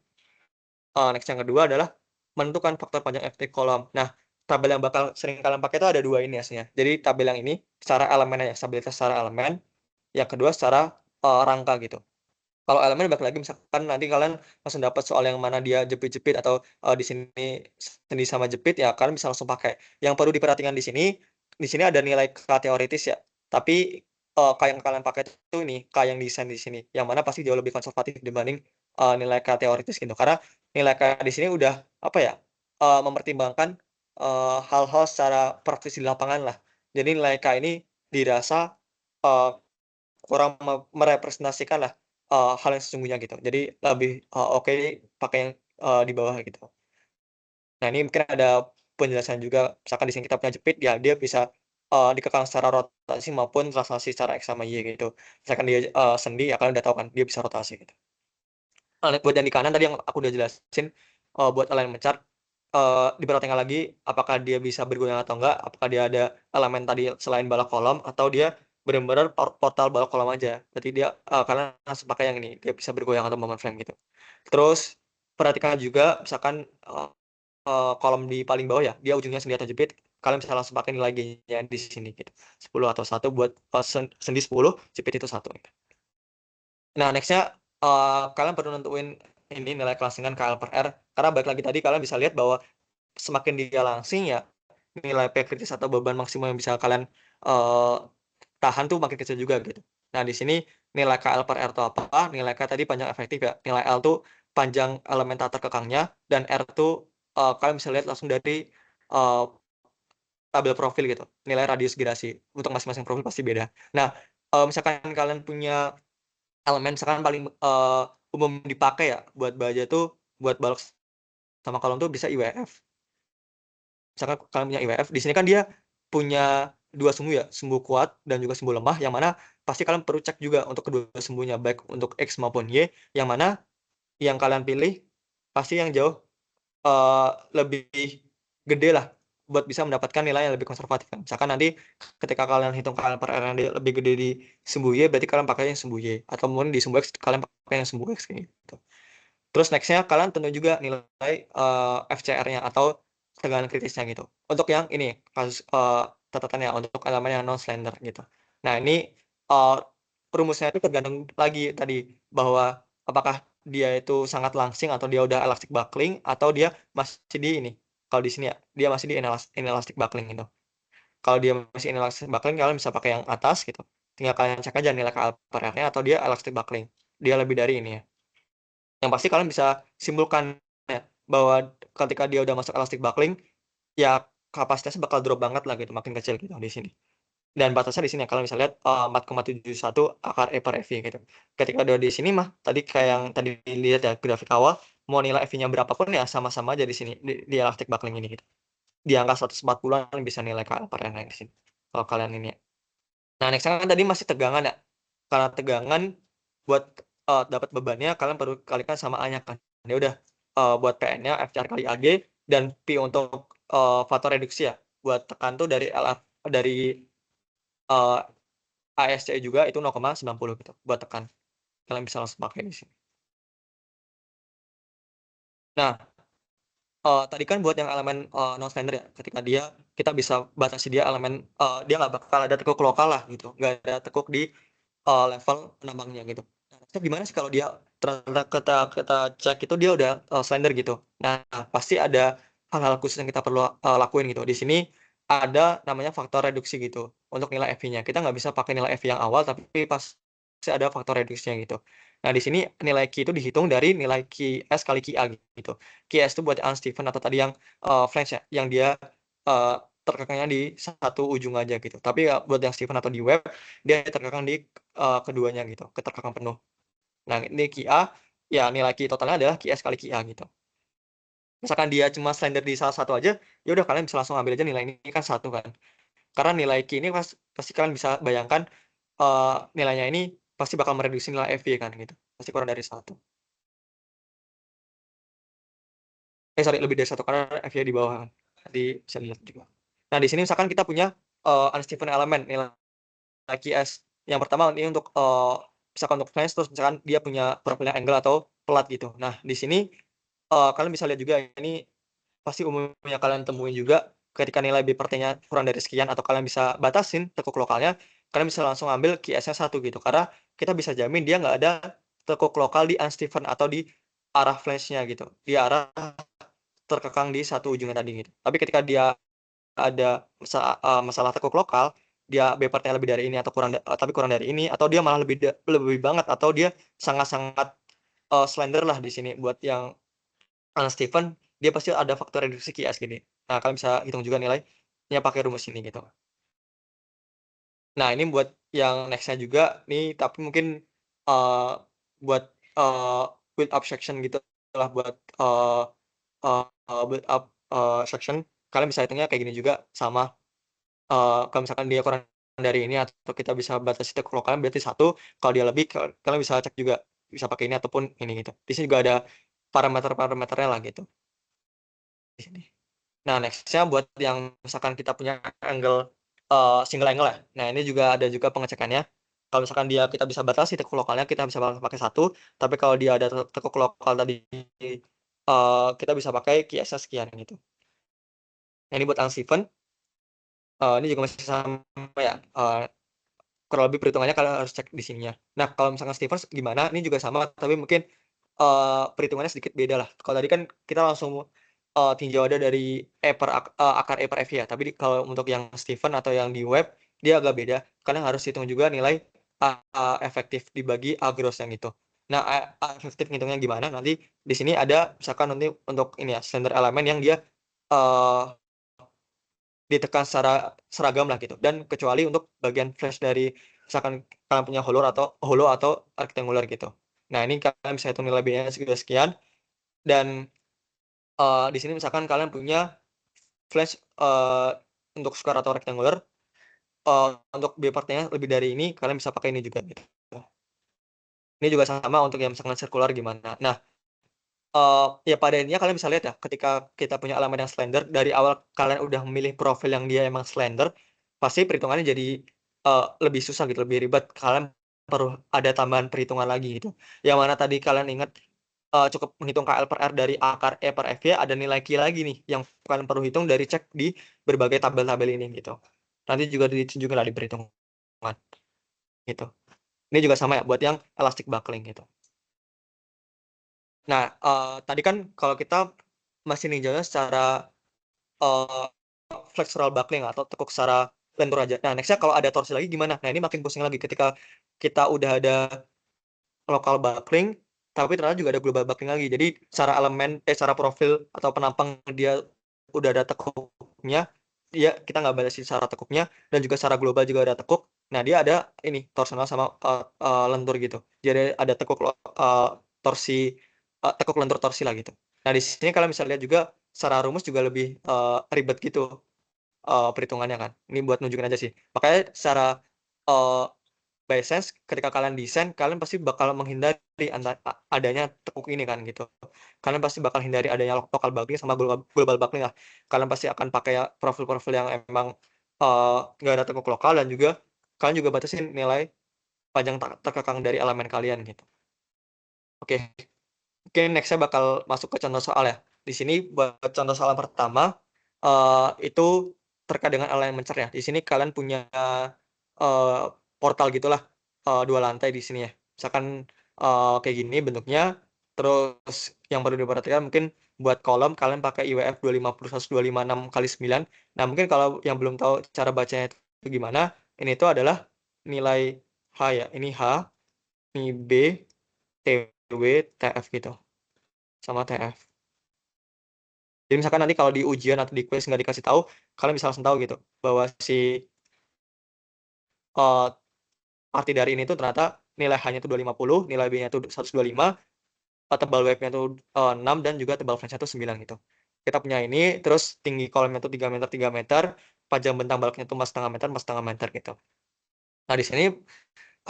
next yang kedua adalah menentukan faktor panjang efektif kolom. Nah, tabel yang bakal sering kalian pakai itu ada 2 ini aslinya. Jadi tabel yang ini secara elemen aja, stabilitas secara elemen, yang kedua secara, rangka gitu. Kalau elemen balik lagi misalkan nanti kalian langsung dapat soal yang mana dia jepit-jepit atau, di sini sendi sama jepit, ya kalian bisa langsung pakai. Yang perlu diperhatikan di sini ada nilai K teoritis ya, tapi, K yang kalian pakai itu ini, K yang desain di sini, yang mana pasti jauh lebih konservatif dibanding, nilai K teoritis gitu. Karena nilai K di sini udah, apa ya, mempertimbangkan, hal-hal secara praktis di lapangan lah. Jadi nilai K ini dirasa, eee kurang merepresentasikanlah, hal yang sesungguhnya gitu. Jadi lebih, oke pakai yang, di bawah gitu. Nah ini mungkin ada penjelasan juga, misalkan di sini kita punya jepit, ya dia bisa, dikekang secara rotasi maupun translasi secara X sama Y gitu. Misalkan dia, sendi, ya kalian udah tahu kan dia bisa rotasi gitu. Buat yang di kanan tadi yang aku udah jelasin, buat alignment chart, diperhatikan lagi apakah dia bisa bergoyang atau enggak, apakah dia ada elemen tadi selain balok kolom atau dia bener-bener portal balok kolom aja. Berarti dia, kalian langsung pakai yang ini, dia bisa bergoyang atau moment frame gitu. Terus perhatikan juga misalkan, kolom di paling bawah ya, dia ujungnya sendi atau jepit, kalian bisa langsung pakai nilai G-nya di sini gitu. 10 atau 1 buat, sendi 10, jepit itu 1 gitu. Nah, next-nya, kalian perlu nentuin ini nilai kelansingan KL per R, karena balik lagi tadi kalian bisa lihat bahwa semakin dia langsing ya, nilai P kritis atau beban maksimum yang bisa kalian, eee, tahan tuh makin kecil juga gitu. Nah, di sini nilai KL per R itu apa? Nilai K tadi panjang efektif ya, nilai L tuh panjang elemental terkekangnya, dan R tuh, kalian bisa lihat langsung dari, eee, tabel profil gitu, nilai radius gerasi. Untuk masing-masing profil pasti beda. Nah, misalkan kalian punya elemen misalkan paling, umum dipakai ya buat baja tuh, buat balok sama kolom tuh bisa IWF. Misalkan kalian punya IWF, di sini kan dia punya 2 sumbu ya, sumbu kuat dan juga sumbu lemah, yang mana pasti kalian perlu cek juga untuk kedua sumbunya, baik untuk X maupun Y, yang mana yang kalian pilih pasti yang jauh, lebih gede lah buat bisa mendapatkan nilai yang lebih konservatif kan. Misalkan nanti ketika kalian hitung KL per R yang lebih gede di sumbu Y, berarti kalian pakai yang sumbu Y, atau mungkin di sumbu X kalian pakai yang sumbu X kayak gitu. Terus next-nya kalian tentu juga nilai, FCR-nya atau tegangan kritisnya gitu. Untuk yang ini kasus, catatannya untuk elemen yang non slender gitu. Nah ini, eee, rumusnya itu tergantung lagi tadi bahwa apakah dia itu sangat langsing atau dia udah elastic buckling atau dia masih di ini, kalau di sini ya, dia masih di inelastic buckling gitu. Kalau dia masih inelastic buckling kalian bisa pakai yang atas gitu, tinggal kalian cek aja nilai KL per R-nya atau dia elastic buckling, dia lebih dari ini ya. Yang pasti kalian bisa simpulkan ya, bahwa ketika dia udah masuk elastic buckling, ya kapasitasnya bakal drop banget lah gitu, makin kecil gitu di sini. Dan batasnya di sini ya, kalau misalnya lihat 4,71 akar E per FY gitu. Ketika udah di sini mah tadi kayak yang tadi dilihat ya grafik awal, mau nilai FY-nya berapapun ya sama-sama aja di sini di elastic buckling ini gitu. Di angka 140-an bisa nilai KL per R di sini. Kalau kalian ini ya. Nah, next kan tadi masih tegangan ya. Karena tegangan buat dapat bebannya kalian perlu kalikan sama A-nya kan. Ya udah buat PN-nya FCR kali AG dan P untuk faktor reduksi ya. Buat tekan tuh dari LR dari ASC juga itu 0,90 gitu buat tekan. Kalian bisa langsung pakai di sini. Nah, tadi kan buat yang elemen non slender ya. Ketika dia kita bisa batasi dia elemen dia nggak bakal ada tekuk lokal lah gitu. Nggak ada tekuk di level penambangnya gitu. Nah, terus gimana sih kalau dia ternyata kita cek itu dia udah slender gitu. Nah, pasti ada hal-hal khusus yang kita perlu lakuin gitu. Di sini ada namanya faktor reduksi gitu untuk nilai FV-nya. Kita nggak bisa pakai nilai FV yang awal, tapi pasti ada faktor reduksinya gitu. Nah, di sini nilai Q itu dihitung dari nilai QS kali QA gitu. QS itu buat unstiffen atau tadi yang flange ya, yang dia terkekangnya di satu ujung aja gitu. Tapi ya, buat yang stiffen atau di web, dia terkekang di keduanya gitu, keterkekang penuh. Nah, ini QA, ya nilai Q totalnya adalah QS kali QA gitu. Misalkan dia cuma slender di salah satu aja, ya udah kalian bisa langsung ambil aja nilai ini kan satu kan. Karena nilai Q ini pasti kalian bisa bayangkan nilainya ini pasti bakal mereduksi nilai FV kan gitu. Pasti kurang dari satu. Sorry, lebih dari satu karena FV di bawah kan. Nanti bisa lihat juga. Nah, di sini misalkan kita punya unstiffen element nilai QS. Yang pertama ini untuk misalkan untuk flange, terus misalkan dia punya profilnya angle atau pelat gitu. Nah, di sini kalian bisa lihat juga ini pasti umumnya kalian temuin juga ketika nilai B per T-nya kurang dari sekian atau kalian bisa batasin tekuk lokalnya, kalian bisa langsung ambil QS-nya 1 gitu. Karena kita bisa jamin dia nggak ada tekuk lokal di unstiffen atau di arah flange-nya gitu. Di arah terkekang di satu ujungnya tadi gitu. Tapi ketika dia ada masalah tekuk lokal, dia B part-nya lebih dari ini atau tapi kurang dari ini, atau dia malah lebih banget, atau dia sangat-sangat slender lah di sini buat yang Steven, dia pasti ada faktor reduksi QS gini. Nah, kalian bisa hitung juga nilainya pakai rumus ini gitu. Nah, ini buat yang next-nya juga nih, tapi mungkin buat build up section gitu lah, buat build up section, kalian bisa hitungnya kayak gini juga sama. Kalau misalkan dia kurang dari ini atau kita bisa batasi tekuk lokalnya berarti 1, kalau dia lebih kalian bisa cek juga bisa pakai ini ataupun ini gitu. Di sini juga ada parameter-parameternya lah gitu di sini. Nah, next-nya buat yang misalkan kita punya angle single angle ya. Nah, ini juga ada juga pengecekannya. Kalau misalkan dia kita bisa batasi tekuk lokalnya, kita bisa pakai 1, tapi kalau dia ada tekuk lokal tadi kita bisa pakai QS sekian gitu. Nah, ini buat unsteven. Ini juga masih sama ya. Kurang lebih perhitungannya kalian harus cek di sininya. Nah, kalau misalkan Stevens gimana? Ini juga sama, tapi mungkin perhitungannya sedikit beda lah. Kalau tadi kan kita langsung tinjau ada dari akar E per F ya. Tapi kalau untuk yang Steven atau yang di web, dia agak beda. Kalian harus hitung juga nilai efektif dibagi A gross yang itu. Nah, efektif ngitungnya gimana? Nanti di sini ada misalkan nanti untuk ini ya, standar elemen yang dia ditekan secara seragam lah gitu. Dan kecuali untuk bagian flash dari misalkan kalian punya hollow atau rectangular gitu. Nah, ini kalian bisa hitung nilai B-nya sekian, dan di sini misalkan kalian punya flash untuk square atau rectangular, untuk B part-nya lebih dari ini kalian bisa pakai ini juga gitu. Ini juga sama untuk yang misalkan circular gimana. Nah, ya pada intinya kalian bisa lihat ya, ketika kita punya elemen yang slender, dari awal kalian udah memilih profil yang dia emang slender, pasti perhitungannya jadi lebih susah gitu, lebih ribet. Kalian perlu ada tambahan perhitungan lagi gitu. Yang mana tadi kalian ingat cukup menghitung KL per R dari akar E per FY, ada nilai Q lagi nih yang kalian perlu hitung dari cek di berbagai tabel-tabel ini gitu. Nanti juga ditunjukkan lah di perhitungan gitu. Ini juga sama ya buat yang elastic buckling gitu. Nah, tadi kan kalau kita masih ninjaunya secara flexural buckling atau tekuk secara lentur aja. Nah, next-nya kalau ada torsi lagi gimana? Nah, ini makin pusing lagi ketika kita udah ada local buckling, tapi ternyata juga ada global buckling lagi. Jadi, secara profil atau penampang dia udah ada tekuknya, dia kita nggak batasin secara tekuknya dan juga secara global juga ada tekuk. Nah, dia ada ini torsional sama lentur gitu. Jadi ada tekuk torsi tekuk lentur torsi lah gitu. Nah, di sini kalian bisa lihat juga secara rumus juga lebih ribet gitu perhitungannya kan. Ini buat nunjukin aja sih. Makanya secara by sense ketika kalian desain, kalian pasti bakal menghindari adanya tekuk ini kan gitu. Kalian pasti bakal hindari adanya local buckling sama global buckling lah. Kalian pasti akan pakai profil-profil yang emang nggak ada tekuk lokal, dan juga kalian juga batasin nilai panjang terkekang dari elemen kalian gitu. Oke, oke, next-nya bakal masuk ke contoh soal ya. Di sini buat contoh soal yang pertama itu terkait dengan elemen mencer ya. Di sini kalian punya portal gitulah, 2 lantai di sini ya. Misalkan kayak gini bentuknya. Terus yang perlu diperhatikan mungkin buat kolom kalian pakai IWF 250/126/9. Nah, mungkin kalau yang belum tahu cara bacanya itu gimana, ini tuh adalah nilai H ya. Ini H, ini B, TW, TF gitu. Sama TF. Jadi misalkan nanti kalau di ujian atau di kuis nggak dikasih tahu, kalian bisa langsung tahu gitu bahwa si arti dari ini tuh ternyata nilai H-nya tuh 250, nilai B-nya tuh 125, tebal web-nya tuh 6, dan juga tebal flange-nya tuh 9 gitu. Kita punya ini, terus tinggi kolomnya tuh 3 meter 3 meter, panjang bentang baloknya tuh 4,5 meter 4,5 meter gitu. Nah, di sini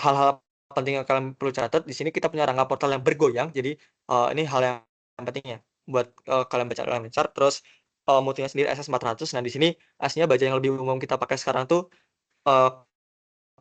hal-hal penting yang kalian perlu catat, di sini kita punya rangka portal yang bergoyang. Jadi ini hal yang penting ya buat kalian baca dalam chart. Terus multinya sendiri SS400. Nah, di sini aslinya baja yang lebih umum kita pakai sekarang tuh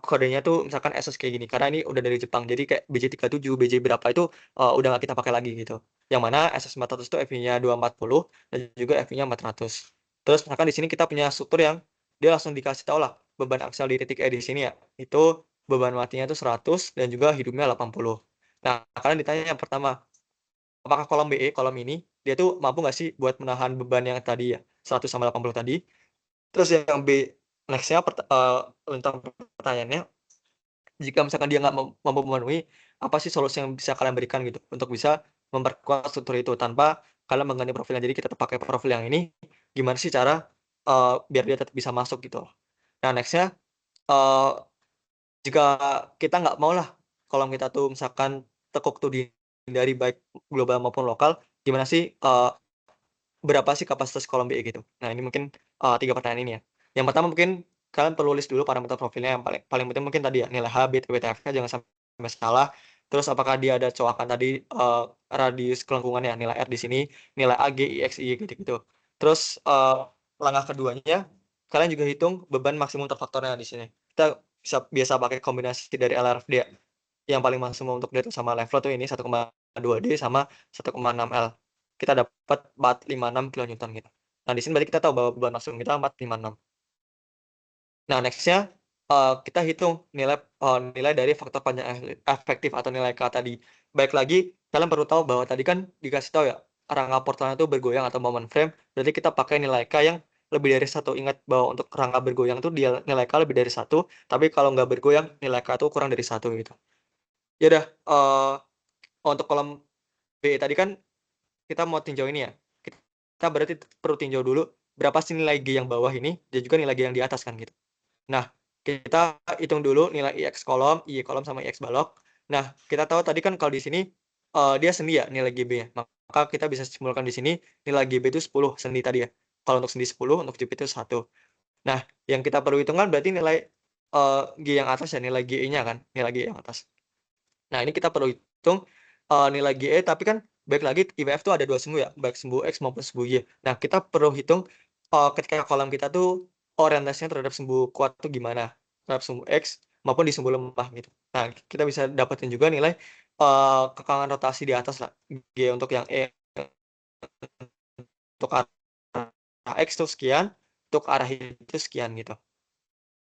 kodenya tuh misalkan SS kayak gini, karena ini udah dari Jepang. Jadi kayak BJ37, BJ berapa itu udah nggak kita pakai lagi gitu. Yang mana SS400 itu FV-nya 240 dan juga FV-nya 400. Terus misalkan di sini kita punya struktur yang dia langsung dikasih tahu lah beban aksial di titik E di sini ya. Itu beban matinya itu 100 dan juga hidupnya 80. Nah, kalian ditanya yang pertama, apakah kolom BE, kolom ini, dia tuh mampu nggak sih buat menahan beban yang tadi ya, 100 sama 80 tadi. Terus yang B, next-nya tentang pertanyaannya, jika misalkan dia nggak mampu memenuhi, apa sih solusi yang bisa kalian berikan gitu untuk bisa memperkuat struktur itu tanpa kalian mengganti profilnya. Jadi kita tetap pakai profil yang ini, gimana sih cara biar dia tetap bisa masuk gitu. Nah, nextnya jika kita nggak mau lah kolom kita tuh misalkan tekuk tuh dihindari baik global maupun lokal, gimana sih berapa sih kapasitas kolom BE gitu. Nah, ini mungkin 3 pertanyaan ini ya. Yang pertama mungkin kalian perlu list dulu parameter profilnya. Yang paling paling penting mungkin tadi ya nilai H, B, TW, TF-nya jangan sampai salah. Terus apakah dia ada coakan tadi, radius kelengkungannya, nilai R di sini, nilai A, G, I, X, Y gitu-gitu. Terus langkah keduanya kalian juga hitung beban maksimum terfaktornya di sini. Kita biasa pakai kombinasi dari LRFD ya. Yang paling maksimum untuk dia sama level tuh ini 1,2D sama 1,6L. Kita dapat 456 kilonewton gitu. Nah, di sini berarti kita tahu bahwa beban maksimum kita 456. Nah, next-nya kita hitung nilai dari faktor panjang efektif atau nilai K tadi. Baik lagi, kalian perlu tahu bahwa tadi kan dikasih tahu ya, rangka portalnya itu bergoyang atau moment frame, berarti kita pakai nilai K yang lebih dari 1. Ingat bahwa untuk rangka bergoyang itu nilai K lebih dari 1, tapi kalau nggak bergoyang, nilai K itu kurang dari 1 gitu. Ya udah, untuk kolom B tadi kan kita mau tinjau ini ya. Kita berarti perlu tinjau dulu berapa sih nilai G yang bawah ini dan juga nilai G yang di atas kan gitu. Nah, kita hitung dulu nilai IX kolom, Y kolom sama IX balok. Nah, kita tahu tadi kan kalau di sini dia sendi ya nilai GB-nya. Maka kita bisa simpulkan di sini nilai GB itu 10 sendi tadi ya. Kalau untuk sendi 10, untuk JP itu 1. Nah, yang kita perlu hitungkan berarti nilai G yang atas ya, nilai GE-nya kan, nilai G yang atas. Nah, ini kita perlu hitung nilai GE, tapi kan baik lagi IWF tuh ada 2 sumbu ya, baik sumbu X maupun sumbu Y. Nah, kita perlu hitung ketika kolom kita tuh orientasinya terhadap sumbu kuat tuh gimana, terhadap sumbu X maupun di sumbu lemah gitu. Nah, kita bisa dapetin juga nilai kekangan rotasi di atas lah, G untuk yang E untuk arah X tuh sekian, untuk arah Y itu sekian gitu.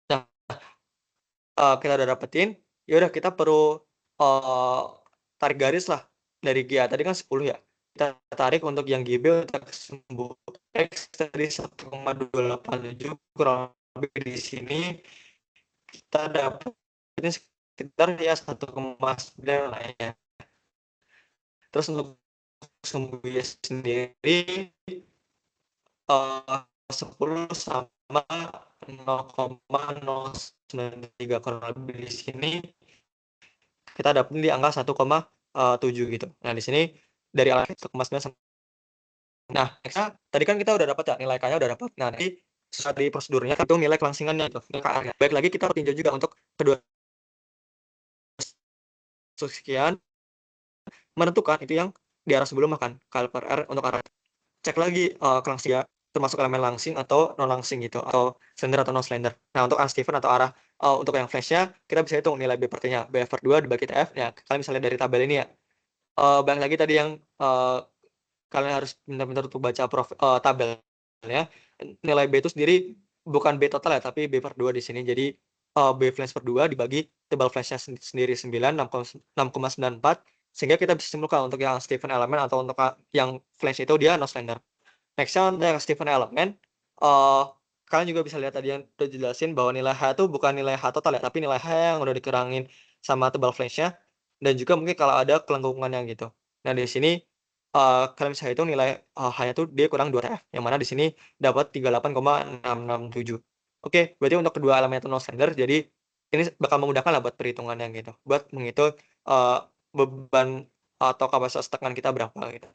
Nah, kita udah dapetin, ya udah kita perlu tarik garis lah dari GA tadi kan 10 ya. Kita tarik untuk yang GB untuk sumbu X tadi 1,287, kurang lebih di sini kita dapat ini sekitar ya 1,9 lah ya. Terus untuk sumbu Y sendiri 10 0,093 kurang lebih di sini kita dapat di angka 1,7 gitu. Nah, di sini dari alat 1,9. Nah, next-nya tadi kan kita udah dapat ya nilai K-nya udah dapat. Nah, nanti sesuai dari prosedurnya itu nilai kelangsingannya itu, nilai KR-nya. Baik lagi kita tinjau juga untuk kedua sekian menentukan itu yang di arah sebelum makan KL per R untuk arah cek lagi kelangsingan termasuk elemen langsing atau non langsing gitu atau slender atau non slender. Nah, untuk unstable atau arah untuk yang flashnya kita bisa hitung nilai B per T-nya B per 2 dibagi TF ya. Kalian misalnya dari tabel ini ya. Balik lagi tadi yang kalian harus benar-benar untuk baca tabelnya. Nilai B itu sendiri bukan B total ya, tapi B per 2 di sini. Jadi B flash per 2 dibagi tebal flashnya sendiri 9, 6,94. Sehingga kita bisa simpulkan untuk yang Stephen elemen atau untuk yang flash itu dia no slender. Next-nya untuk yang Stephen elemen, kalian juga bisa lihat tadi yang udah jelasin bahwa nilai H itu bukan nilai H total ya, tapi nilai H yang udah dikurangin sama tebal flashnya. Dan juga mungkin kalau ada kelengkungannya gitu. Nah, di sini kalian bisa hitung nilai H-nya tuh dia kurang 2 TF, yang mana di sini dapat 38,667. Oke, berarti untuk kedua elemen itu no slender, jadi ini bakal memudahkan lah buat perhitungannya gitu, buat menghitung beban atau kapasitas tekan kita berapa gitu.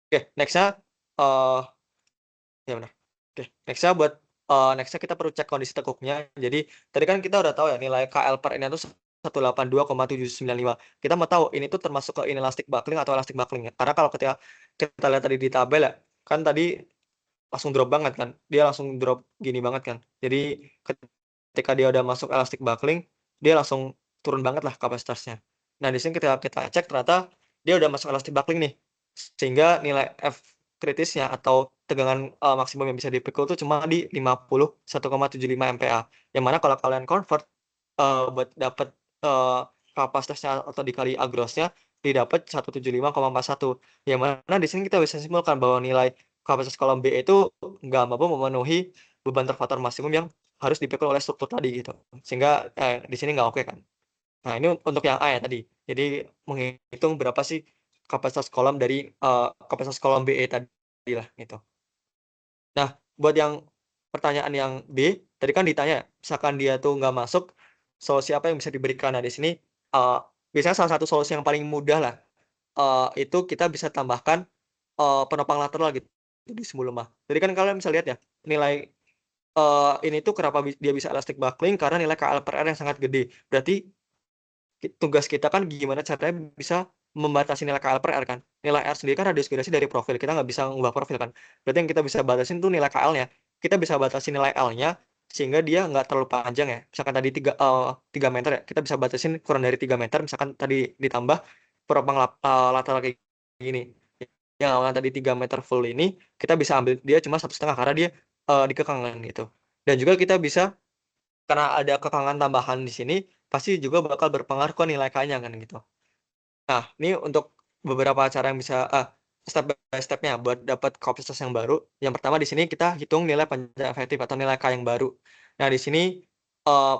Oke, next-nya ya benar. Oke, next-nya kita perlu cek kondisi tekuknya. Jadi tadi kan kita udah tahu ya nilai KL per ini tuh 182,795. Kita mau tahu ini tuh termasuk ke inelastic buckling atau elastic buckling ya. Karena kalau ketika kita lihat tadi di tabel ya, kan tadi langsung drop banget kan. Dia langsung drop gini banget kan. Jadi ketika dia udah masuk elastic buckling, dia langsung turun banget lah kapasitasnya. Nah, di sini ketika kita cek ternyata dia udah masuk elastic buckling nih. Sehingga nilai F kritisnya atau tegangan maksimum yang bisa dipikul itu cuma di 51,75 MPa. Yang mana kalau kalian convert buat dapat kapasitasnya atau dikali agrosnya didapat 175,41. Yang mana di sini kita bisa simpulkan bahwa nilai kapasitas kolom B itu nggak mampu memenuhi beban terfaktor maksimum yang harus dipikul oleh struktur tadi gitu. Sehingga di sini nggak oke kan. Nah, ini untuk yang A ya tadi. Jadi menghitung berapa sih kapasitas kolom dari kapasitas kolom BE tadi lah gitu. Nah, buat yang pertanyaan yang B, tadi kan ditanya, misalkan dia tuh nggak masuk, solusi apa yang bisa diberikan? Nah, di sini biasanya salah satu solusi yang paling mudah lah, itu kita bisa tambahkan penopang lateral gitu di sumbu lemah. Jadi kan kalian bisa lihat ya, nilai ini tuh kenapa dia bisa elastic buckling karena nilai KL per R yang sangat gede. Berarti tugas kita kan gimana caranya bisa membatasi nilai KL per R kan. Nilai R sendiri kan radius gradasi dari profil. Kita nggak bisa mengubah profil kan. Berarti yang kita bisa batasin tuh nilai KL-nya. Kita bisa batasi nilai L-nya sehingga dia nggak terlalu panjang ya. Misalkan tadi 3 meter ya. Kita bisa batasin kurang dari 3 meter. Misalkan tadi ditambah peropang lateral kayak gini. Yang awalnya tadi 3 meter full ini, kita bisa ambil dia cuma 1,5 karena dia dikekang gitu. Dan juga kita bisa karena ada kekangan tambahan di sini, pasti juga bakal berpengaruh ke nilai K-nya kan gitu. Nah, ini untuk beberapa cara yang bisa step by step-nya buat dapat kapasitas yang baru. Yang pertama di sini kita hitung nilai panjang efektif atau nilai K yang baru. Nah, di sini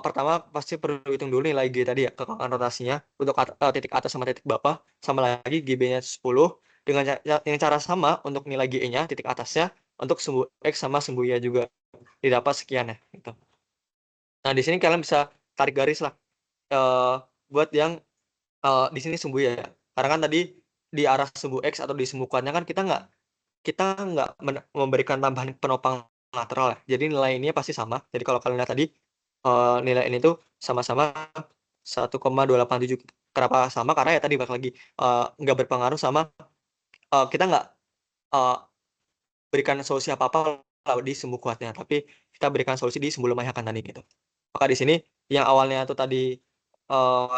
pertama pasti perlu hitung dulu nilai G tadi ya, kekangan rotasinya untuk titik atas sama titik bawah, sama lagi GB-nya 10 dengan cara sama untuk nilai GE-nya titik atasnya untuk sumbu X sama sumbu Y juga didapat sekian ya gitu. Nah, di sini kalian bisa tarik garis lah buat yang di sini sumbu ya. Karena kan tadi di arah sumbu X atau di sumbu kuadratnya kan kita nggak memberikan tambahan penopang lateral ya. Jadi nilai ini pasti sama. Jadi kalau kalian lihat tadi nilai ini tuh sama-sama 1,287. Kenapa sama? Karena ya tadi balik lagi nggak berpengaruh sama kita nggak berikan solusi apa-apa di sumbu kuatnya, tapi kita berikan solusi di sumbu lemahnya kan tadi gitu. Maka di sini yang awalnya tuh tadi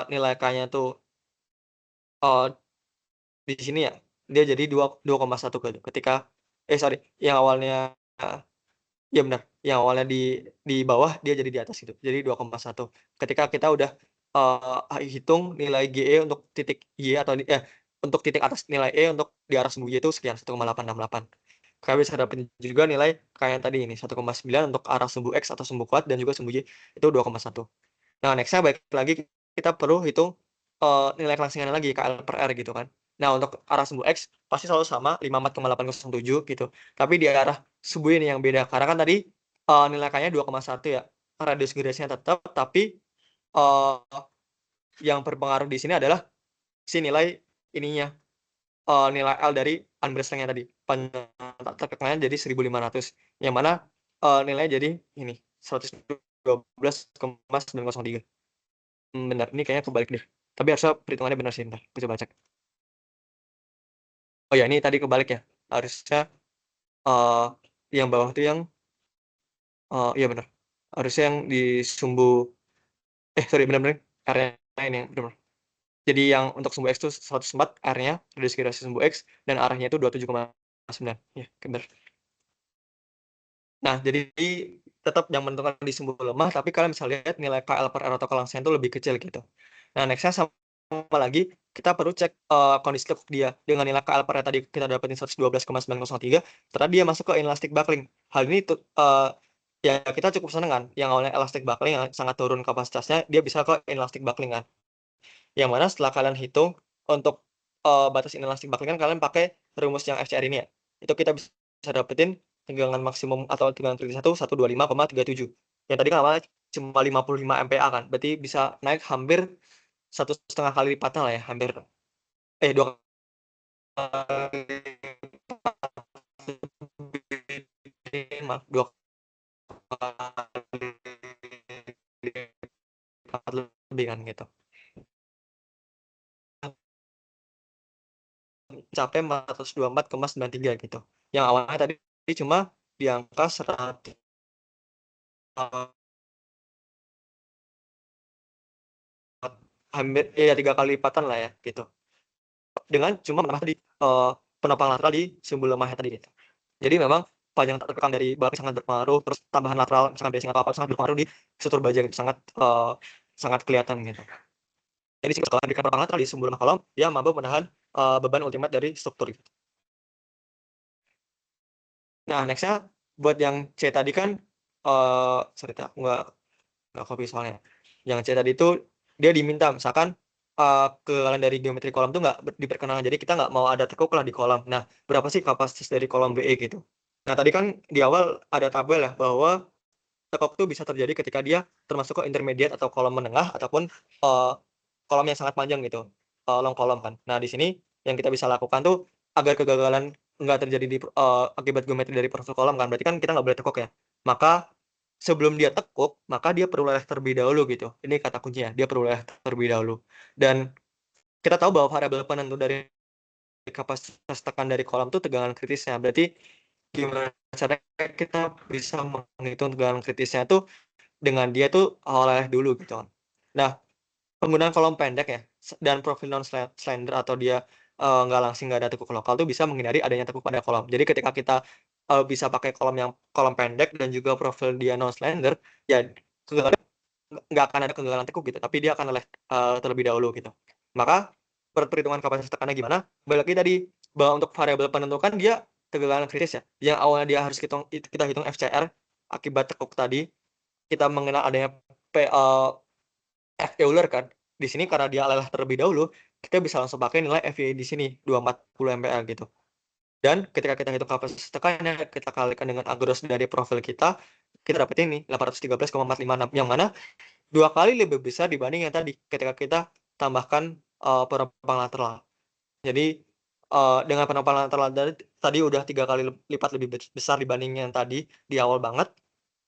nilai K-nya tuh di sini ya dia jadi 2,1 ketika sorry yang awalnya ya benar, yang awalnya di bawah dia jadi di atas gitu. Jadi 2,1. Ketika kita udah hitung nilai GE untuk titik Y atau untuk titik atas nilai E untuk di arah sumbu Y itu sekian 1,868. Kalian bisa dapat juga nilai kayak tadi ini 1,9 untuk arah sumbu X atau sumbu kuat dan juga sumbu Y itu 2,1. Nah, next-nya baik lagi kita perlu hitung nilai kelangsingannya lagi KL per R gitu kan. Nah, untuk arah sumbu X pasti selalu sama 54,807 gitu. Tapi di arah sumbu ini yang beda. Karena kan tadi nilai K-nya 2,1 ya. Radius gradasinya tetap, tapi uh, yang berpengaruh di sini adalah si nilai ininya, nilai L dari unbraced length-nya tadi. Panjang tekuknya jadi 1500. Yang mana nilainya jadi ini 112,903. Benar, ini kayaknya kebalik deh. Tapi harusnya perhitungannya benar sih, ntar. Gue coba cek. Oh ya, ini tadi kebalik ya. Harusnya yang bawah itu yang iya benar. Harusnya yang di sumbu sorry benar-benar area ini yang benar. Jadi yang untuk sumbu X itu 104, area-nya radius gradasi sumbu X dan arahnya itu 27,9. Ya, benar. Nah, jadi tetap yang menentukan di sumbu lemah, tapi kalian bisa lihat nilai KL per R atau kelangsungan itu lebih kecil gitu. Nah, nextnya sama lagi, kita perlu cek kondisi tekuk dia. Dengan nilai KL per R tadi kita dapetin 112,903, ternyata dia masuk ke inelastic buckling. Hal ini tuh ya kita cukup seneng kan, yang awalnya elastic buckling yang sangat turun kapasitasnya, dia bisa ke inelastic buckling kan. Yang mana setelah kalian hitung untuk batas inelastic buckling kan kalian pakai rumus yang FCR ini ya. Itu kita bisa dapetin tegangan maksimum atau tegangan kritis 125,37. Yang tadi kan awalnya cuma 55 MPa kan. Berarti bisa naik hampir 1,5 kali lipatnya lah ya, hampir 2 kali maaf, 2 kali lipat lebih kan gitu. Capai 424,93 gitu. Yang awalnya tadi cuma di angka 100 hampir ya 3 kali lipatan lah ya gitu. Dengan cuma menambah tadi penopang lateral di sumbu lemahnya tadi gitu. Jadi memang panjang tekan dari barak sangat berpengaruh, terus tambahan lateral misalkan basing atau apa sangat berpengaruh di struktur baja gitu, sangat kelihatan gitu. Jadi kalau diberikan penopang lateral di sumbu lemah kolom, dia mampu menahan beban ultimate dari struktur gitu. Nah, nextnya buat yang C tadi kan sorry aku nggak copy soalnya. Yang C tadi itu dia diminta misalkan kegagalan dari geometri kolom tuh nggak diperkenalkan, jadi kita nggak mau ada tekuk lah di kolom. Nah, berapa sih kapasitas dari kolom BE gitu. Nah, tadi kan di awal ada tabel ya bahwa tekuk tuh bisa terjadi ketika dia termasuk ke intermediate atau kolom menengah ataupun kolom yang sangat panjang gitu, long kolom kan. Nah, di sini yang kita bisa lakukan tuh agar kegagalan nggak terjadi di akibat geometri dari profil kolom kan, berarti kan kita nggak boleh tekuk ya. Maka sebelum dia tekuk, maka dia perlu leleh terlebih dahulu gitu. Ini kata kuncinya, dia perlu leleh terlebih dahulu. Dan kita tahu bahwa variabel penentu dari kapasitas tekan dari kolom itu tegangan kritisnya. Berarti gimana caranya kita bisa menghitung tegangan kritisnya itu dengan dia tuh leleh dulu gitu. Nah, penggunaan kolom pendek ya dan profil non slender atau dia nggak langsing, nggak ada tekuk lokal tuh bisa menghindari adanya tekuk pada kolom. Jadi ketika kita bisa pakai kolom pendek dan juga profil dia non slender, ya kegagalan nggak akan ada kegagalan tekuk gitu, tapi dia akan leleh terlebih dahulu gitu. Maka perhitungan kapasitas tekannya gimana? Balik lagi tadi bahwa untuk variabel penentukan dia kegagalan kritis ya. Yang awalnya dia harus kita hitung FCR akibat tekuk tadi, kita mengenal adanya F Euler kan. Di sini karena dia lelah terlebih dahulu, kita bisa langsung pakai nilai FE di sini 240 MPa gitu. Dan ketika kita hitung kapasitas tekannya, kita kalikan dengan agros dari profil kita dapat ini 813,456 yang mana 2 kali lebih besar dibanding yang tadi ketika kita tambahkan penopang lateral. Jadi dengan penopang lateral tadi udah 3 kali lipat lebih besar dibanding yang tadi di awal banget.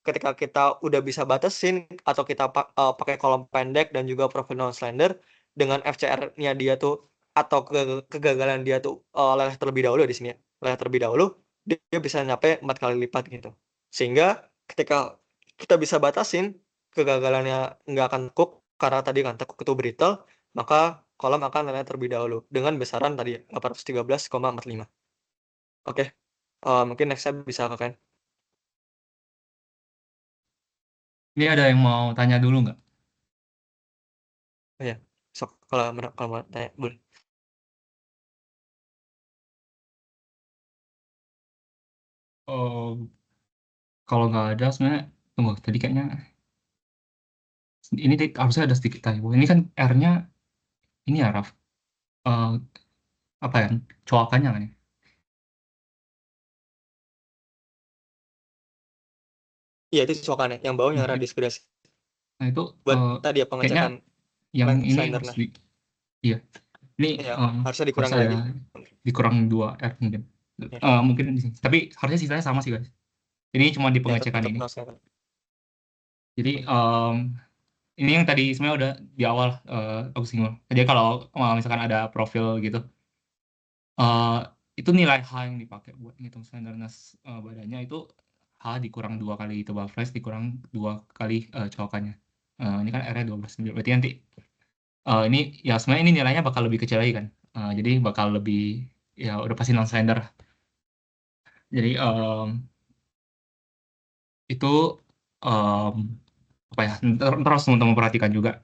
Ketika kita udah bisa batasin atau kita pakai kolom pendek dan juga profil non slender dengan FCR-nya dia tuh atau kegagalan dia tuh leleh terlebih dahulu di sini ya. Leleh terlebih dahulu, dia bisa nyampe 4 kali lipat gitu. Sehingga ketika kita bisa batasin kegagalannya nggak akan tekuk karena tadi kan tekuk itu brittle, maka kolom akan leleh terlebih dahulu dengan besaran tadi 813,45. Oke, mungkin next step bisa kakak. Ini ada yang mau tanya dulu nggak? Oh ya, sok kalau mau tanya boleh. Oh, kalau nggak ada sebenarnya tunggu tadi kayaknya ini harusnya ada sedikit typo. Ini kan R-nya ini ya Raf. Eh, apa ya, coakannya kan ya. Iya itu cokannya, yang bawah yang Nah, radius beda nah itu buat tadi ya kayaknya pengecekan yang length ini harus slendernya. iya, ini Iya, harusnya harus dikurangi ada lagi. dikurang 2 R mungkin. Ya, Mungkin di sini. Tapi harusnya sisanya sama sih guys. Jadi cuma di ya pengecekan tetap ini. no slider. Jadi ini yang tadi sebenarnya udah di awal aku singgung. Jadi kalau misalkan ada profil gitu, eh, itu nilai H yang dipakai buat ngitung slenderness badannya itu H dikurang 2 kali tebal flash dikurang 2 kali cowokannya. Ini kan R-nya 12. Berarti nanti ini ya sebenarnya ini nilainya bakal lebih kecil lagi kan. Jadi bakal lebih ya udah pasti non slender. Jadi itu em, apa ya? Terus teman-teman perhatikan juga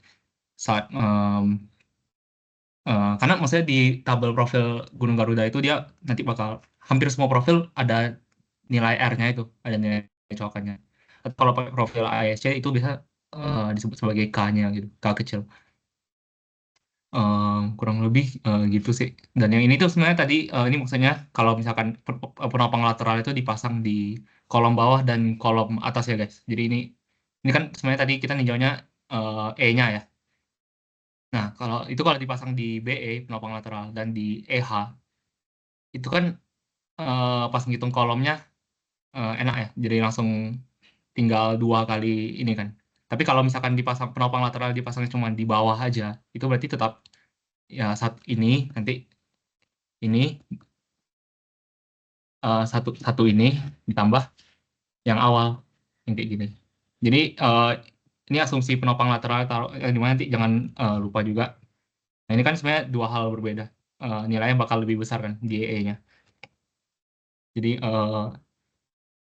saat karena maksudnya di tabel profil Gunung Garuda itu dia nanti bakal hampir semua profil ada nilai R-nya itu, ada nilai cowokannya. Atau kalau pakai profil ASC itu bisa disebut sebagai K-nya gitu, K kecil. Kurang lebih gitu sih. Dan yang ini tuh sebenarnya tadi ini maksudnya kalau misalkan penopang lateral itu dipasang di kolom bawah dan kolom atas ya guys. Jadi ini kan sebenarnya tadi kita ninjaunya E-nya ya. Nah, kalau dipasang di BE penopang lateral dan di EH itu kan pas ngitung kolomnya enak ya. Jadi langsung tinggal 2 kali ini kan. Tapi kalau misalkan dipasang penopang lateral dipasang cuma di bawah aja, itu berarti tetap ya saat ini nanti ini satu satu ini ditambah yang awal yang kayak gini. Jadi ini asumsi penopang lateral taruh di mana nanti jangan lupa juga. Nah ini kan sebenarnya dua hal berbeda. Nilainya bakal lebih besar kan di E-nya. Jadi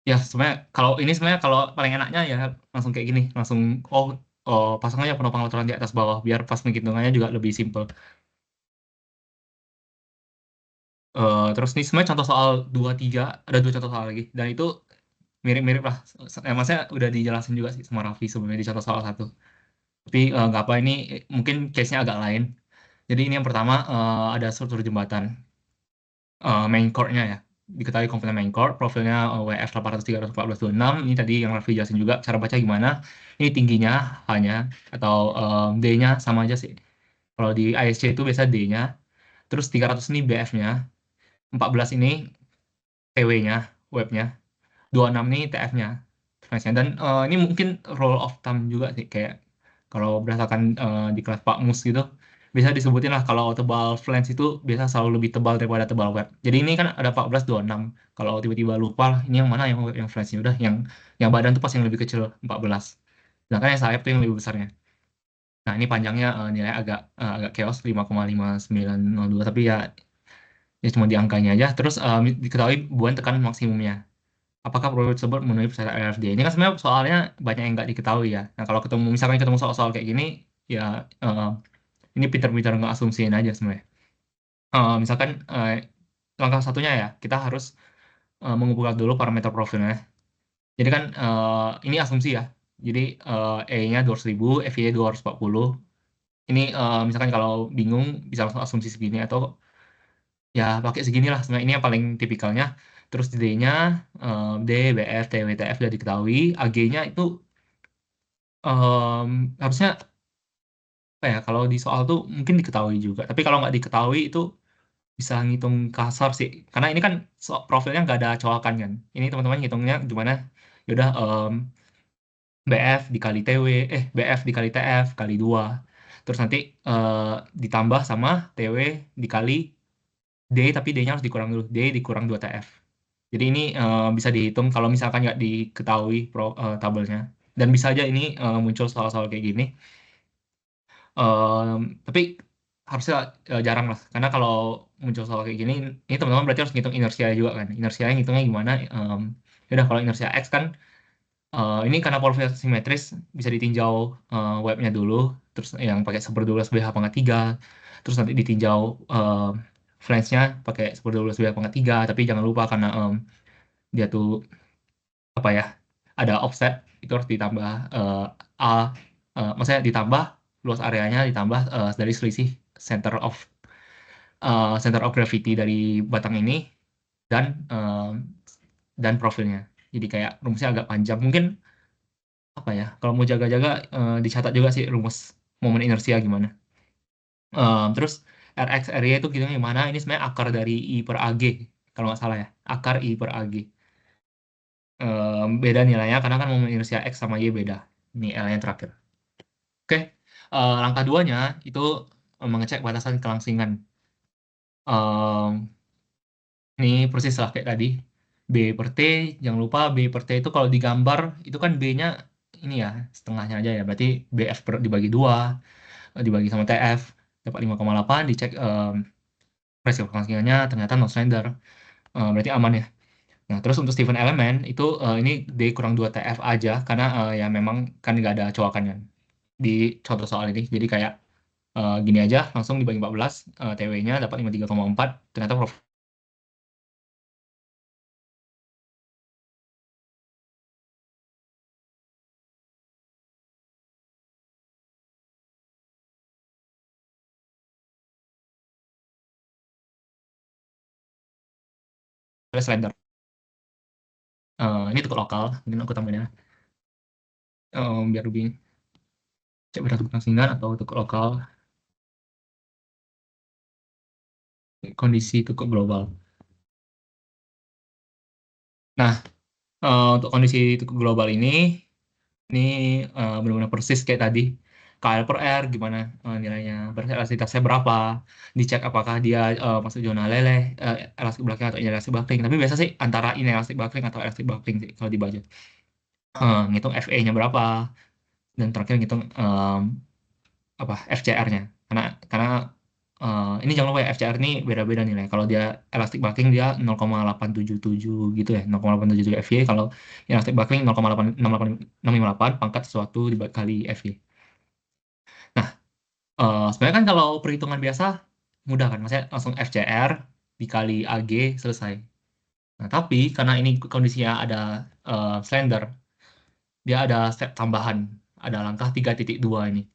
ya sebenarnya kalau ini sebenarnya kalau paling enaknya ya langsung kayak gini, langsung pasang aja penopang lateral di atas bawah biar pas penghitungannya juga lebih simple. Terus nih sebenarnya contoh soal 23 ada 2 contoh soal lagi dan itu mirip-mirip lah. Maksudnya udah dijelasin juga sih sama Raffi sebelumnya di contoh soal satu. Tapi nggak apa ini mungkin case-nya agak lain. Jadi ini yang pertama ada struktur jembatan main core-nya ya. Diketahui komponen main core, profilnya WF 800 Ini tadi yang Raffi jelasin juga cara baca gimana. Ini tingginya hanya atau D-nya sama aja sih. Kalau di ISC itu biasa D-nya, terus 300 ini BF-nya, 14 ini TW-nya, webnya, 26 nih TF-nya. Flash-nya. Dan ini mungkin rule of thumb juga sih kayak kalau berdasarkan di kelas Pak Mus gitu bisa disebutin lah kalau tebal flange itu biasa selalu lebih tebal daripada tebal web. Jadi ini kan ada 14 26. Kalau tiba-tiba lupa lah ini yang mana yang web yang flange udah yang badan tuh pas yang lebih kecil 14. Sedangkan yang sayap tuh yang lebih besarnya. Nah, ini panjangnya nilai agak chaos 5,5902 tapi ya cuma di angkanya aja. Terus diketahui buan tekan maksimumnya. Apakah produk tersebut memenuhi syarat LFD? Ini kan sebenarnya soalnya banyak yang nggak diketahui ya. Nah, kalau misalkan ketemu soal-soal kayak gini, ya ini pinter-pinter nggak asumsiin aja sebenarnya. Misalkan langkah satunya ya, kita harus mengumpulkan dulu parameter profilnya. Jadi kan ini asumsi ya. Jadi E-nya 200.000, FY 240. Ini misalkan kalau bingung bisa langsung asumsi segini atau ya pakai segini lah. Sebenarnya ini yang paling tipikalnya. Terus D-nya D, BF, TW, TF sudah diketahui. AG-nya itu harusnya apa ya kalau di soal tuh mungkin diketahui juga tapi kalau nggak diketahui itu bisa ngitung kasar sih karena ini kan profilnya nggak ada cowakan kan ini teman-teman ngitungnya gimana yaudah BF dikali TW BF dikali TF kali 2 terus nanti eh, ditambah sama TW dikali D tapi D-nya harus dikurang dulu D dikurang 2 TF jadi ini bisa dihitung kalau misalkan nggak diketahui tabelnya dan bisa aja ini muncul soal-soal kayak gini. Tapi harusnya jarang lah, karena kalau muncul soal kayak gini, ini teman-teman berarti harus ngitung inersia juga kan. Inersia ngitungnya gimana? Ya udah kalau inersia X kan, ini karena profil simetris bisa ditinjau webnya dulu, terus yang pakai 1/12 BH pangkat 3, terus nanti ditinjau flange-nya pakai 1/12 BH pangkat 3, tapi jangan lupa karena dia tuh apa ya ada offset itu harus ditambah A maksudnya ditambah luas areanya ditambah dari selisih center of center of gravity dari batang ini dan profilnya. Jadi kayak rumusnya agak panjang. Mungkin apa ya? Kalau mau jaga-jaga dicatat juga sih rumus momen inersia gimana. Terus Rx area itu gitu gimana? Ini sebenarnya akar dari I per AG kalau nggak salah ya. Akar I per AG. Beda nilainya karena kan momen inersia X sama Y beda. Ini L yang terakhir. Oke. Langkah duanya itu mengecek batasan kelangsingan. Em, Ini persis lah kayak tadi. B per T, jangan lupa B per T itu kalau digambar, itu kan B-nya ini ya, setengahnya aja ya. Berarti BF dibagi 2, dibagi sama TF, dapat 5,8, dicek resiko kelangsingannya, ternyata no slender. Berarti aman ya. Nah, terus untuk Stephen Element, itu ini D kurang 2 TF aja, karena ya memang kan nggak ada coakannya di contoh soal ini. Jadi kayak gini aja, langsung dibagi 14, TW-nya dapat 53,4, ternyata profil slender. Ini untuk lokal, mungkin aku tambahin ya. Biar lebih cek berdasarkan kelangsingan atau untuk lokal kondisi untuk global. Nah, untuk kondisi untuk global ini benar-benar persis kayak tadi. KL per R gimana nilainya, elastisitasnya berapa, dicek apakah dia masuk zona leleh, elastik buckling atau inelastik buckling. Tapi biasa sih antara inelastik buckling atau elastik buckling sih kalau dibaca. Ngitung FE-nya berapa, dan terakhir ngitung apa FCR-nya. Karena ini jangan lupa ya, FCR ini beda-beda nilai. Kalau dia elastic buckling dia 0,877 gitu ya, 0,877 FY. Kalau elastic buckling 0,868 pangkat sesuatu dikali FY. Nah, sebenarnya kan kalau perhitungan biasa mudah kan, maksudnya langsung FCR dikali AG selesai. Nah, tapi karena ini kondisinya ada slender, dia ada step tambahan, ada langkah 3.2 ini.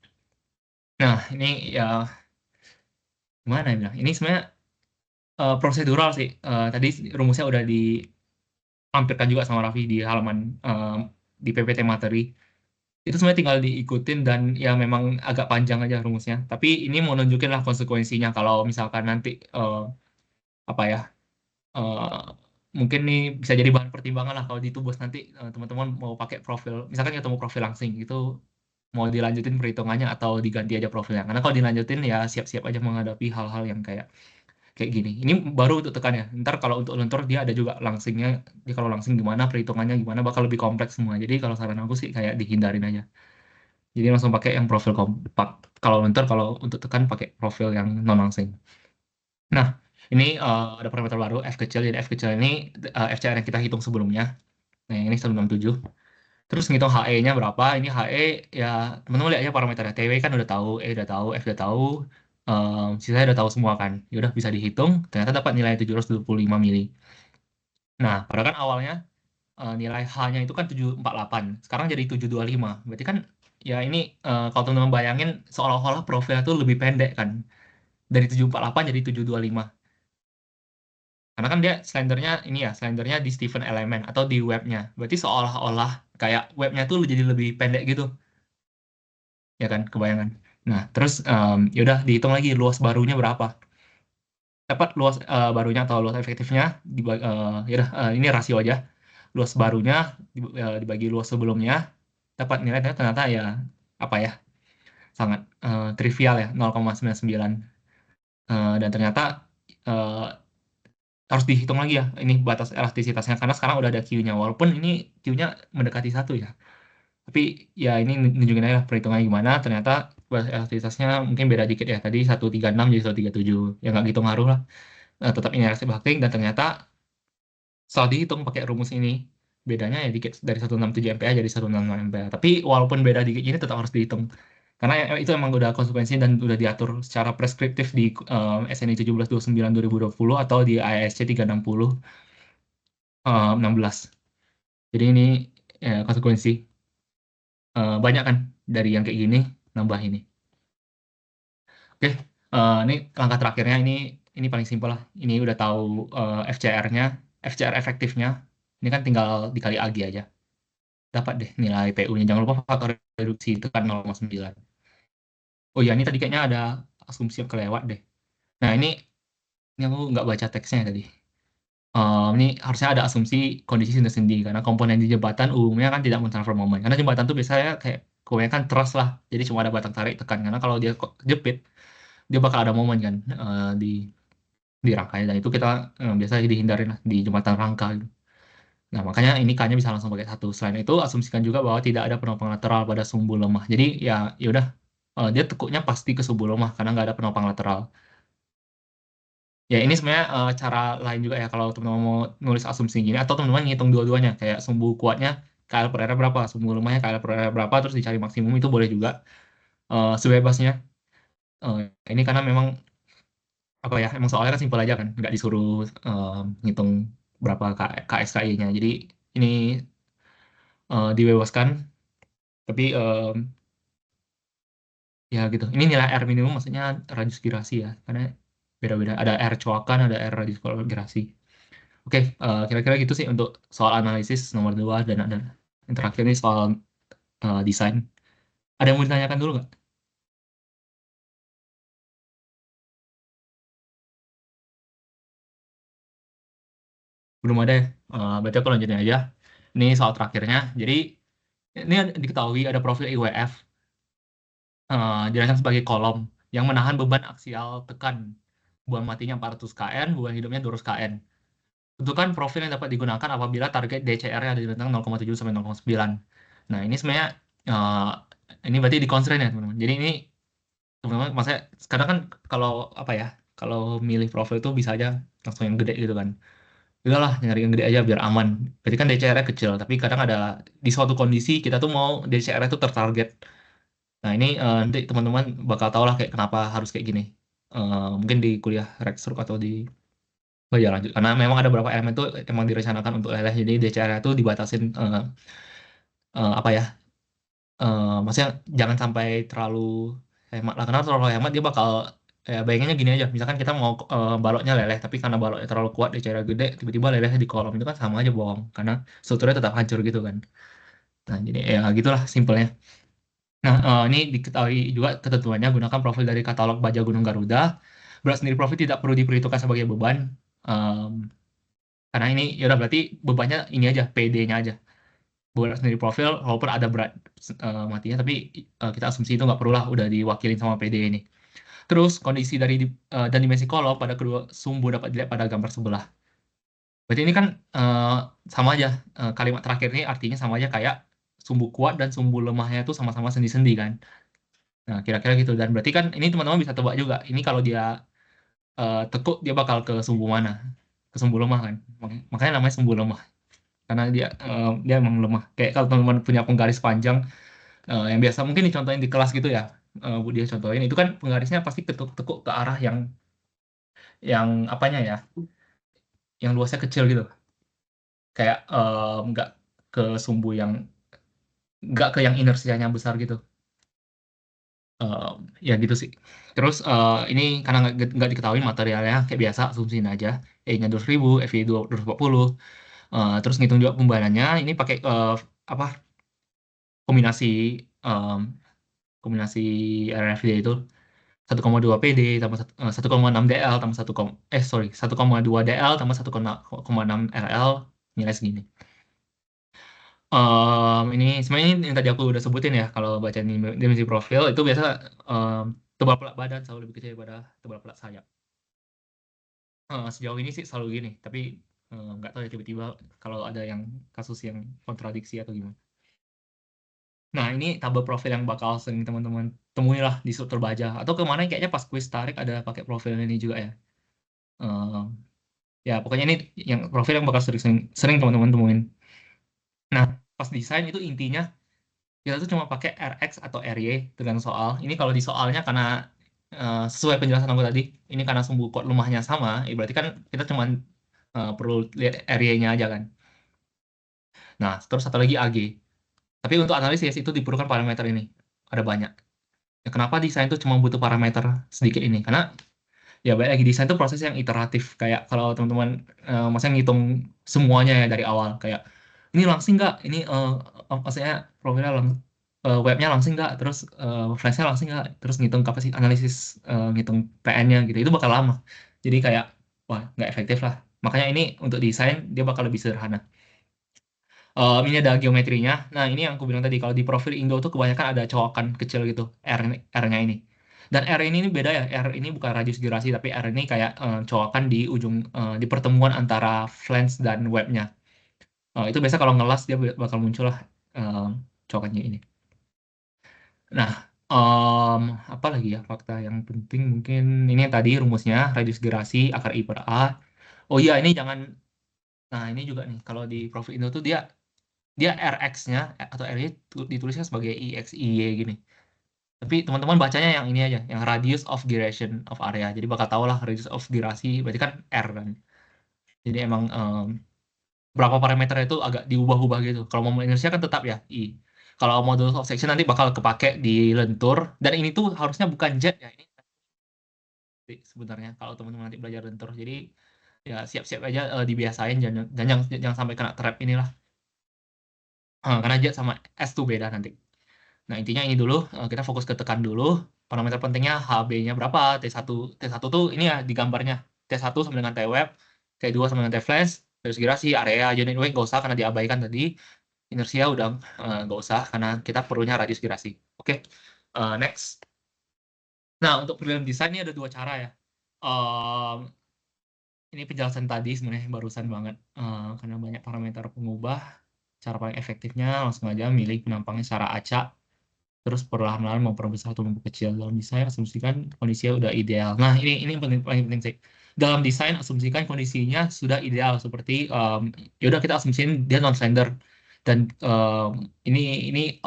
Nah, ini ya gimana ya bilang? Ini sebenarnya prosedural sih. Tadi rumusnya udah dilampirkan juga sama Raffi di halaman di PPT materi. Itu sebenarnya tinggal diikutin dan ya memang agak panjang aja rumusnya. Tapi ini mau nunjukin lah konsekuensinya kalau misalkan nanti apa ya eh, mungkin nih bisa jadi bahan pertimbangan lah kalau di Tubos nanti teman-teman mau pakai profil, misalkan ketemu profil langsing itu mau dilanjutin perhitungannya atau diganti aja profilnya. Karena kalau dilanjutin ya siap-siap aja menghadapi hal-hal yang kayak gini. Ini baru untuk tekan ya. Ntar kalau untuk lentur dia ada juga langsingnya. Dia kalau langsing gimana, perhitungannya gimana, bakal lebih kompleks semua. Jadi kalau saran aku sih kayak dihindarin aja. Jadi langsung pakai yang profil kompak. Kalau lentur, kalau untuk tekan pakai profil yang non langsing. Nah, ini ada parameter baru F kecil. Jadi F kecil ini FCR yang kita hitung sebelumnya. Nah, yang ini 167. Terus ngitung HE-nya berapa? Ini HE ya teman-teman lihat aja parameternya. TW kan udah tahu, E udah tahu, F udah tahu, sisanya udah tahu semua kan. Ya udah bisa dihitung, ternyata dapat nilai 725 mili. Nah, padahal kan awalnya nilai H-nya itu kan 748, sekarang jadi 725. Berarti kan ya ini kalau teman-teman bayangin seolah-olah profilnya tuh lebih pendek kan. Dari 748 jadi 725. Karena kan dia slendernya ini ya, slendernya di Stephen Element atau di webnya. Berarti seolah-olah kayak webnya tuh jadi lebih pendek gitu. Ya kan, kebayangan. Nah, terus ya udah dihitung lagi luas barunya berapa. Dapat luas barunya atau luas efektifnya ya udah ini rasio aja. Luas barunya dibagi luas sebelumnya dapat nilai ternyata ya apa ya? Sangat trivial ya, 0,99. Dan ternyata eh, harus dihitung lagi ya ini batas elastisitasnya karena sekarang udah ada Q-nya. Walaupun ini Q-nya mendekati 1 ya. Tapi ya ini nunjukin aja perhitungannya gimana. Ternyata elastisitasnya mungkin beda dikit ya. Tadi 136 jadi 137. Ya nggak gitu ngaruh lah. Tetap ini elastic buckling dan ternyata setelah dihitung pakai rumus ini bedanya ya dikit dari 167 MPa jadi 166 MPa. Tapi walaupun beda dikit ini tetap harus dihitung. Karena itu emang udah konsekuensi dan udah diatur secara preskriptif di SNI 1729 2020 atau di ASC 360 16. Jadi ini konsekuensi banyak kan dari yang kayak gini nambah ini. Oke, ini langkah terakhirnya ini ini paling simpel lah. Ini udah tahu FCR-nya, FCR efektifnya. Ini kan tinggal dikali AG aja. Dapat deh nilai PU-nya. Jangan lupa faktor reduksi itu kan 0,9. Oh ya, ini tadi kayaknya ada asumsi yang kelewat deh. Nah, ini aku nggak baca teksnya tadi. Ini harusnya ada asumsi kondisi sendi karena komponen di jembatan umumnya kan tidak mentransfer momen. Karena jembatan tuh biasanya kayak kebanyakan truss lah. Jadi cuma ada batang tarik tekan. Karena kalau dia jepit, dia bakal ada momen kan di rangkanya. Dan itu kita biasa dihindarin lah di jembatan rangka gitu. Nah, makanya ini K-nya bisa langsung pakai satu. Selain itu, asumsikan juga bahwa tidak ada penopang lateral pada sumbu lemah. Jadi ya udah dia tekuknya pasti ke sumbu lemah karena nggak ada penopang lateral. Ya ini sebenarnya cara lain juga ya kalau teman-teman mau nulis asumsi gini atau teman-teman ngitung dua-duanya kayak sumbu kuatnya KL per R berapa, sumbu lemahnya KL per R berapa terus dicari maksimum itu boleh juga sebebasnya. Eh, ini karena memang apa ya emang soalnya kan simpel aja kan nggak disuruh ngitung berapa KSKI-nya. Jadi ini dibebaskan tapi ya gitu. Ini nilai R minimum maksudnya radius girasi ya karena beda-beda ada R coakan ada R radius girasi. Oke, kira-kira gitu sih untuk soal analisis nomor 2 dan ada yang terakhir ini soal desain. Ada yang mau ditanyakan dulu nggak? Belum ada ya? Berarti aku lanjutin aja. Ini soal terakhirnya. Jadi ini diketahui ada profil IWF dijelaskan sebagai kolom yang menahan beban aksial tekan. Beban matinya 400 kN, beban hidupnya 200 kN. Tentukan profil yang dapat digunakan apabila target DCR-nya ada di rentang 0,7 sampai 0,9. Nah, ini sebenarnya ini berarti di constraint ya, teman-teman. Jadi ini teman-teman maksudnya sekarang kan kalau apa ya kalau milih profil itu bisa aja langsung yang gede gitu kan udahlah nyari yang gede aja biar aman berarti kan DCR-nya kecil tapi kadang ada di suatu kondisi kita tuh mau DCR itu tertarget nah ini nanti teman-teman bakal tahu lah kayak kenapa harus kayak gini. Mungkin di kuliah Rexrook atau di belajar lanjut karena memang ada beberapa elemen tuh emang direncanakan untuk leleh jadi DCR itu dibatasin apa ya maksudnya jangan sampai terlalu hemat lah karena terlalu hemat dia bakal ya bayangannya gini aja misalkan kita mau baloknya leleh tapi karena baloknya terlalu kuat di cairan gede tiba-tiba leleh di kolom itu kan sama aja bohong karena strukturnya tetap hancur gitu kan nah jadi ya gitulah simpelnya. Nah ini diketahui juga ketentuannya gunakan profil dari katalog baja Gunung Garuda. Berat sendiri profil tidak perlu diperhitungkan sebagai beban. Em, karena ini ya udah berarti bebannya ini aja PD-nya aja berat sendiri profil walaupun ada berat matinya tapi kita asumsi itu nggak perlu lah udah diwakilin sama PD ini. Terus kondisi dari dan dimensi kolom pada kedua sumbu dapat dilihat pada gambar sebelah. Berarti ini kan eh, sama aja kalimat terakhir ini artinya sama aja kayak sumbu kuat dan sumbu lemahnya itu sama-sama sendi-sendi kan. Nah kira-kira gitu dan berarti kan ini teman-teman bisa tebak juga ini kalau dia tekuk dia bakal ke sumbu mana? Ke sumbu lemah kan. Makanya namanya sumbu lemah karena dia emang lemah. Kayak kalau teman-teman punya penggaris panjang yang biasa mungkin dicontohin di kelas gitu ya Bu dia contohin itu kan penggarisnya pasti tekuk ke arah yang apanya ya yang luasnya kecil gitu kayak nggak ke sumbu yang nggak ke yang inersianya besar gitu. Ya gitu sih terus ini karena nggak diketahui materialnya kayak biasa asumsiin aja E-nya 200.000 FI 240 terus ngitung juga pembahanannya ini pakai apa kombinasi em, kombinasi RFD itu 1,2 PD tambah 1,6 DL tambah 1,2 DL tambah 1,6 RL nilai segini. Ini sebenarnya ini yang tadi aku udah sebutin ya kalau baca dimensi profil itu biasa tebal pelak badan selalu lebih kecil daripada tebal pelak sayap. Sejauh ini sih selalu gini, tapi nggak tahu ya tiba-tiba kalau ada yang kasus yang kontradiksi atau gimana. Nah, ini tabel profil yang bakal sering teman-teman temui lah di struktur baja. Atau kemarin kayaknya pas kuis tarik ada pakai profil ini juga ya. Eh, ya, pokoknya ini yang profil yang bakal sering teman-teman temuin. Nah, pas desain itu intinya kita tuh cuma pakai RX atau RY dengan soal. Ini kalau di soalnya karena sesuai penjelasan aku tadi, ini karena sumbu kuat lemahnya sama, berarti kan kita cuma perlu lihat RY-nya aja kan. Nah, terus satu lagi AG. Tapi untuk analisis itu diperlukan parameter ini. Ada banyak. Ya, kenapa desain itu cuma butuh parameter sedikit ini? Karena ya balik lagi desain itu proses yang iteratif. Kayak kalau teman-teman maksudnya ngitung semuanya ya dari awal, kayak ini langsing nggak, ini maksudnya profilnya webnya langsing nggak, terus flashnya langsing nggak, terus ngitung kapasitas analisis, ngitung PN-nya gitu, itu bakal lama. Jadi kayak wah nggak efektif lah. Makanya ini untuk desain dia bakal lebih sederhana. Ini ada geometrinya. Nah, ini yang aku bilang tadi, kalau di profil Indo tuh kebanyakan ada cowokan kecil gitu, R-nya ini. Dan R ini beda ya, R ini bukan radius gerasi, tapi R ini kayak cowokan di ujung, di pertemuan antara flange dan webnya. Itu biasa kalau ngelas dia bakal muncul lah cowokannya ini. Nah, apa lagi ya fakta yang penting mungkin ini yang tadi rumusnya, radius gerasi akar I per A. Oh iya, ini jangan, nah ini juga nih, kalau di profil Indo tuh dia dia Rx-nya atau R-nya ditulisnya sebagai IXIY gini. Tapi teman-teman bacanya yang ini aja, yang radius of gyration of area. Jadi bakal tahu lah radius of gyrasi, berarti kan R kan. Jadi emang berapa parameter itu agak diubah-ubah gitu. Kalau mau inersia kan tetap ya I. Kalau modulus of section nanti bakal kepake di lentur. Dan ini tuh harusnya bukan jet ya. Ini sebenarnya kalau teman-teman nanti belajar lentur. Jadi ya siap-siap aja dibiasain jangan sampai kena trap inilah. Karena jet sama S tuh beda nanti. Nah, intinya ini dulu, kita fokus ke tekan dulu. Parameter pentingnya HB-nya berapa, T1. T1 tuh ini ya di gambarnya. T1 sama dengan T-web, T2 sama dengan T-flash, terus girasi, area, unit weight nggak usah karena diabaikan tadi. Inersia udah nggak usah karena kita perlunya radius girasi. Oke, next. Nah, untuk prelim design ini ada dua cara ya. Ini penjelasan tadi sebenarnya barusan banget, karena banyak parameter pengubah. Cara paling efektifnya langsung aja milih penampangnya secara acak, terus perlahan-lahan memperbesar atau memperkecil. Dalam desain asumsikan kondisinya udah ideal. Nah, ini yang paling penting sih. Dalam desain asumsikan kondisinya sudah ideal, seperti ya udah kita asumsiin dia non slender, dan ini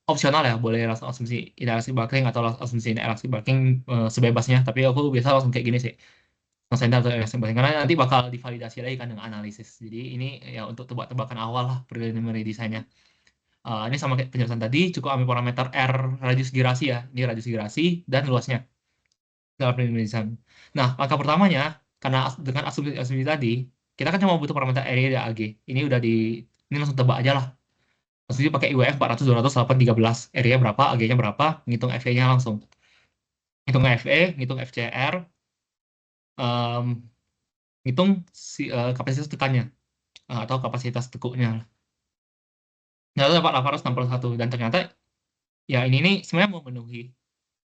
opsional ya, boleh langsung asumsi interaksi bulking atau asumsi interaksi bulking sebebasnya. Tapi aku biasa langsung kayak gini sih, non slender atau interaksi bulking, karena nanti bakal divalidasi lagi kan dengan analisis. Jadi ini ya untuk tebak-tebakan awal lah preliminary desainnya. Ini sama kayak penjelasan tadi, cukup ambil parameter R radius girasi ya. Ini radius girasi dan luasnya dalam penulisan. Nah, langkah pertamanya, karena dengan asumsi tadi, kita kan cuma butuh parameter area dan AG. Ini langsung tebak aja lah. Maksudnya pakai IWF 400, 200, 8, 13. Area berapa, AG-nya berapa, ngitung FE-nya langsung. Ngitung FE, ngitung FCR, em, ngitung kapasitas tekannya, atau kapasitas tekuknya. Ternyata dapat 861, dan ternyata ya ini nih sebenarnya memenuhi.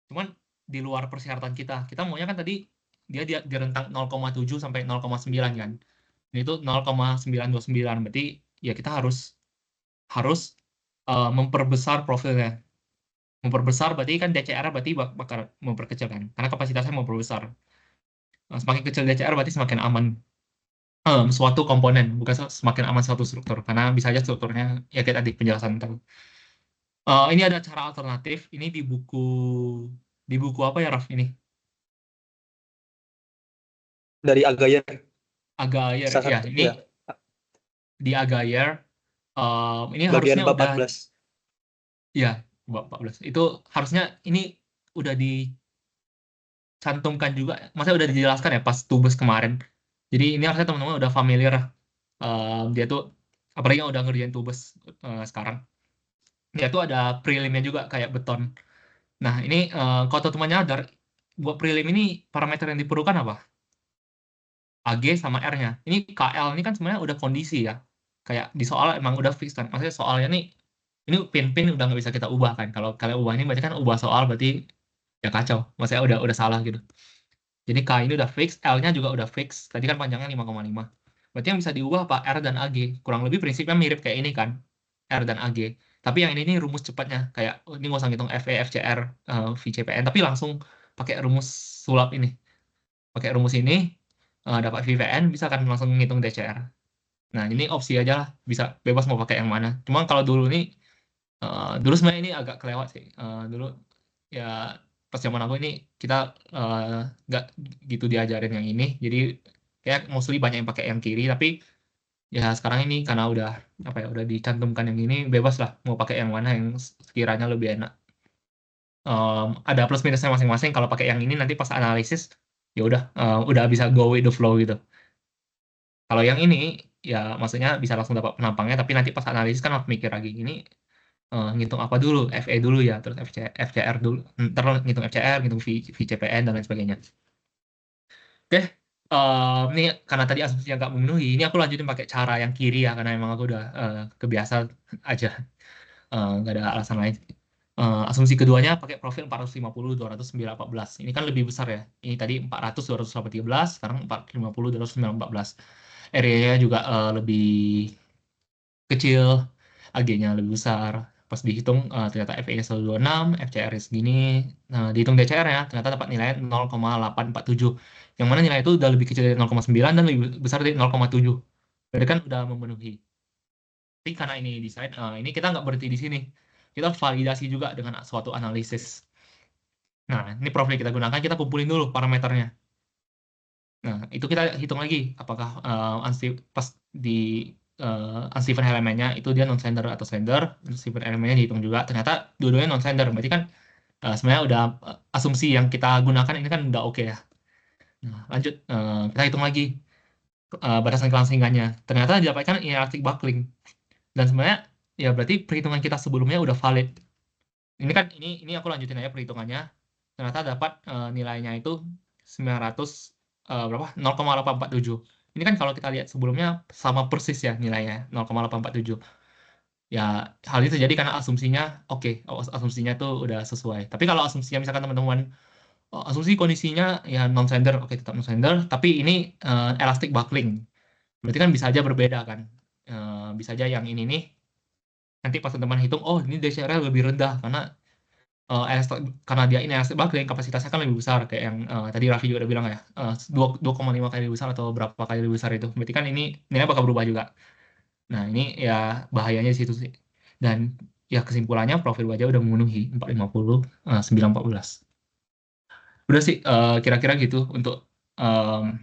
Cuman di luar persyaratan kita. Kita maunya kan tadi dia di rentang 0,7 sampai 0,9 kan. Ini tuh 0,929. Berarti ya kita harus harus memperbesar profilnya. Memperbesar berarti kan DCR berarti bakal memperkecil kan. Karena kapasitasnya memperbesar. Semakin kecil DCR berarti semakin aman suatu komponen, bukan semakin aman suatu struktur. Karena bisa aja strukturnya ya kayak tadi penjelasan tadi. Ini ada cara alternatif. Ini di buku apa ya, Raf? Ini Dari Agayer, Agayer salah ya. satu Ini ya, di Agayer, ini bagian harusnya bab udah 14. ya bab 14. Itu harusnya ini udah dicantumkan juga, maksudnya udah dijelaskan ya pas tubes kemarin. Jadi ini harusnya teman-teman udah familiar, dia tuh apalagi yang udah ngerjain tubes sekarang. Dia tuh ada prelimnya juga kayak beton. Nah, ini kalau teman-teman nyadar, buat prelim ini parameter yang diperlukan apa? AG sama R-nya. Ini KL ini kan sebenarnya udah kondisi ya. Kayak di soal emang udah fix kan. Maksudnya soalnya nih, ini pin-pin udah nggak bisa kita ubah kan. Kalau kalian ubah ini berarti kan ubah soal, berarti ya kacau. Maksudnya udah salah gitu. Jadi K ini udah fix, L-nya juga udah fix. Tadi kan panjangnya 5,5. Berarti yang bisa diubah apa? R dan AG. Kurang lebih prinsipnya mirip kayak ini kan. R dan AG. Tapi yang ini rumus cepatnya. Kayak ini nggak usah ngitung FE, FCR, VCPN. Tapi langsung pakai rumus sulap ini. Pakai rumus ini, dapat VPN, bisa kan langsung ngitung DCR. Nah, ini opsi aja lah, bisa bebas mau pakai yang mana. Cuma kalau dulu nih, dulu sebenarnya ini agak kelewat sih. Dulu ya pas zaman aku ini kita nggak gitu diajarin yang ini, jadi kayak mostly banyak yang pakai yang kiri. Tapi ya sekarang ini karena udah apa ya udah dicantumkan yang ini, bebas lah mau pakai yang mana yang sekiranya lebih enak. Ada plus minusnya masing-masing. Kalau pakai yang ini nanti pas analisis ya udah bisa go with the flow gitu. Kalau yang ini ya maksudnya bisa langsung dapat penampangnya, tapi nanti pas analisis kan harus mikir lagi ini ngitung apa dulu, FE dulu ya, terus FCR dulu, terus ngitung FCR, ngitung VCPN dan lain sebagainya. Oke, ini karena tadi asumsinya nggak memenuhi, ini aku lanjutin pakai cara yang kiri ya, karena emang aku udah kebiasa aja, nggak ada alasan lain. Asumsi keduanya pakai profil 450, 200, 914. Ini kan lebih besar ya. Ini tadi 400, 213, sekarang 450, 200, 914. Area-nya juga lebih kecil, AG-nya lebih besar. Pas dihitung ternyata FE-nya 126, FCR-nya segini. Nah, dihitung DCR ya, ternyata dapat nilai 0,847. Yang mana nilai itu udah lebih kecil dari 0,9 dan lebih besar dari 0,7. Berarti kan udah memenuhi. Tapi karena ini desain, ini kita nggak berhenti di sini. Kita validasi juga dengan suatu analisis. Nah, ini profil yang kita gunakan, kita kumpulin dulu parameternya. Nah, itu kita hitung lagi apakah pas di unstable elemennya itu dia non-sender atau sender, unstable elemennya dihitung juga. Ternyata dua-duanya non-sender, berarti kan sebenarnya udah asumsi yang kita gunakan ini kan udah oke ya. Nah, lanjut kita hitung lagi batasan kelangsingannya. Ternyata didapatkan inelastic buckling. Dan sebenarnya ya berarti perhitungan kita sebelumnya udah valid. Ini aku lanjutin aja perhitungannya. Ternyata dapat nilainya itu 900 berapa? 0,847. Ini kan kalau kita lihat sebelumnya sama persis ya nilainya 0,847. Ya hal ini terjadi karena asumsinya oke, asumsinya tuh udah sesuai. Tapi kalau asumsinya misalkan teman-teman asumsi kondisinya ya non-sender, oke tetap non-sender, tapi ini elastic buckling. Berarti kan bisa aja berbeda kan. Bisa aja yang ini nih nanti pas teman-teman hitung, oh ini DCR lebih rendah karena karena dia ini elastic buckling kapasitasnya kan lebih besar kayak yang tadi Raffi juga udah bilang ya 2,5 kali lebih besar atau berapa kali lebih besar itu berarti kan ini nilainya bakal berubah juga. Nah ini ya bahayanya di situ sih, dan ya kesimpulannya profil wajah udah memenuhi 450 914. Udah sih kira-kira gitu untuk em,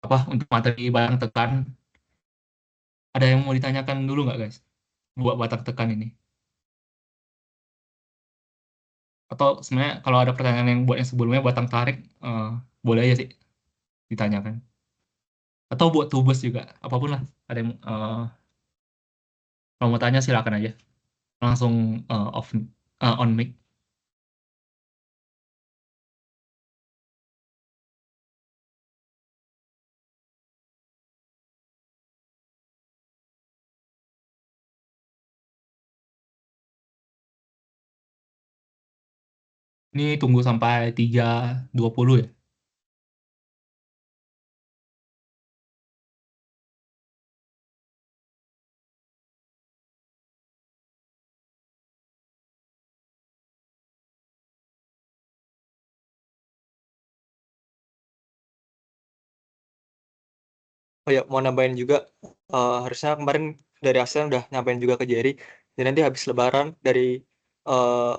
apa untuk materi batang tekan. Ada yang mau ditanyakan dulu nggak guys buat batang tekan ini, atau sebenarnya kalau ada pertanyaan yang buat yang sebelumnya batang tarik boleh aja sih ditanyakan, atau buat tubes juga apapun lah. Ada yang kalau mau tanya silakan aja langsung on mic. Ini tunggu sampai 3.20 ya. Oh ya, mau nambahin juga, harusnya kemarin dari ASEAN udah nyampein juga ke Jerry, jadi nanti habis lebaran dari uh,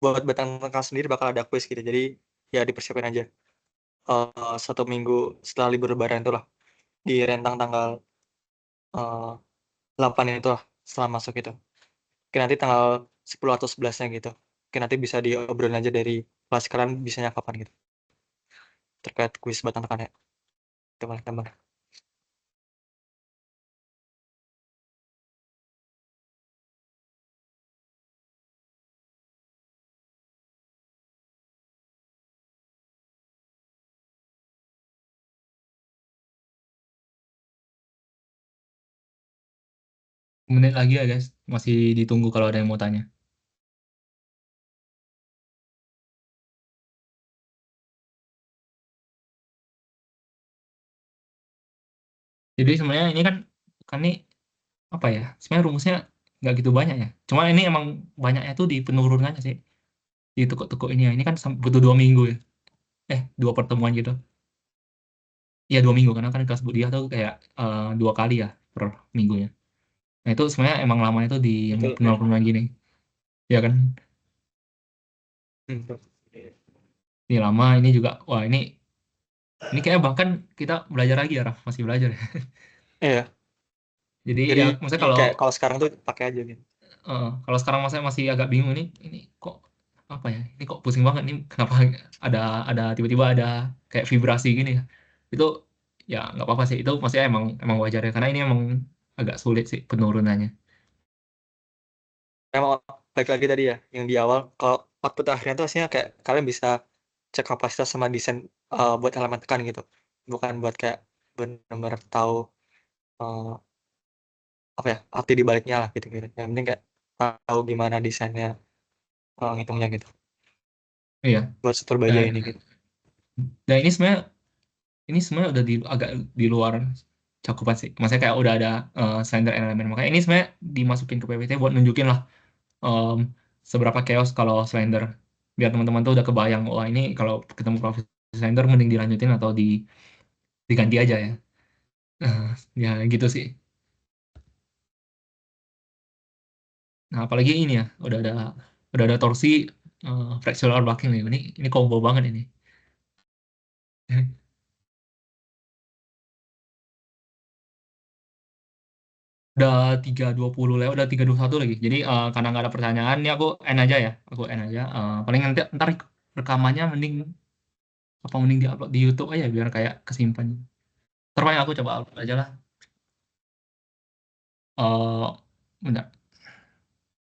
buat batang tekan sendiri bakal ada kuis gitu, jadi ya dipersiapin aja. 1 minggu setelah libur lebaran itu lah, di rentang tanggal 8 itu lah, setelah masuk itu. Oke, nanti tanggal 10 atau 11-nya gitu. Oke, nanti bisa diobrolin aja dari kelas kalian bisanya kapan gitu, terkait kuis batang tekan ya, teman-teman. Menit lagi ya guys, masih ditunggu kalau ada yang mau tanya. Jadi sebenarnya ini kan ini apa ya, sebenarnya rumusnya nggak gitu banyak ya, cuma ini emang banyaknya tuh di penurunannya sih, di toko-toko ini ya. Ini kan butuh 2 minggu ya, 2 pertemuan gitu. Ya 2 minggu karena kan kelas Budiah tuh kayak 2 kali ya per minggunya. Nah itu sebenarnya emang lamanya tuh di yang Betul ya. penurunan gini, ya kan. Hmm. Ini lama, ini juga wah ini kayak bahkan kita belajar lagi ya Raf, masih belajar ya. Iya, Jadi jadi ya maksudnya kalau kayak kalau sekarang tuh pakai aja gitu. kalau sekarang masih agak bingung ini kok apa ya, ini kok pusing banget nih, kenapa ada tiba-tiba ada kayak vibrasi gini ya. Itu ya nggak apa-apa sih, itu maksudnya emang emang wajar ya, karena ini emang agak sulit sih penurunannya. Emang balik lagi tadi ya, yang di awal, kalau output akhirnya tuh hasilnya kayak kalian bisa cek kapasitas sama desain buat elemen tekan gitu. Bukan buat kayak benar-benar tahu eh, apa ya, arti di baliknya lah gitu-gitu. Yang penting kayak tahu gimana desainnya ngitungnya gitu. Iya. Buat super baja Dan ini gitu. dan ini sebenarnya udah agak di luar cakupan sih. Maksudnya kayak udah ada slender elemen. Makanya ini sebenarnya dimasukin ke PPT buat nunjukin lah em, seberapa chaos kalau slender. Biar teman-teman tuh udah kebayang, wah ini kalau ketemu profesi slender mending dilanjutin atau diganti aja ya. Eh, ya gitu sih. Nah, apalagi ini ya, udah ada torsi fractional backing nih. Ini combo banget ini. Udah 3:20 lewat, udah 3:21 lagi. Jadi karena nggak ada pertanyaan, ini aku end aja ya. Aku end aja. Paling nanti ntar rekamannya mending diupload di YouTube aja biar kayak kesimpan. Terus paling aku coba upload aja lah. Bentar.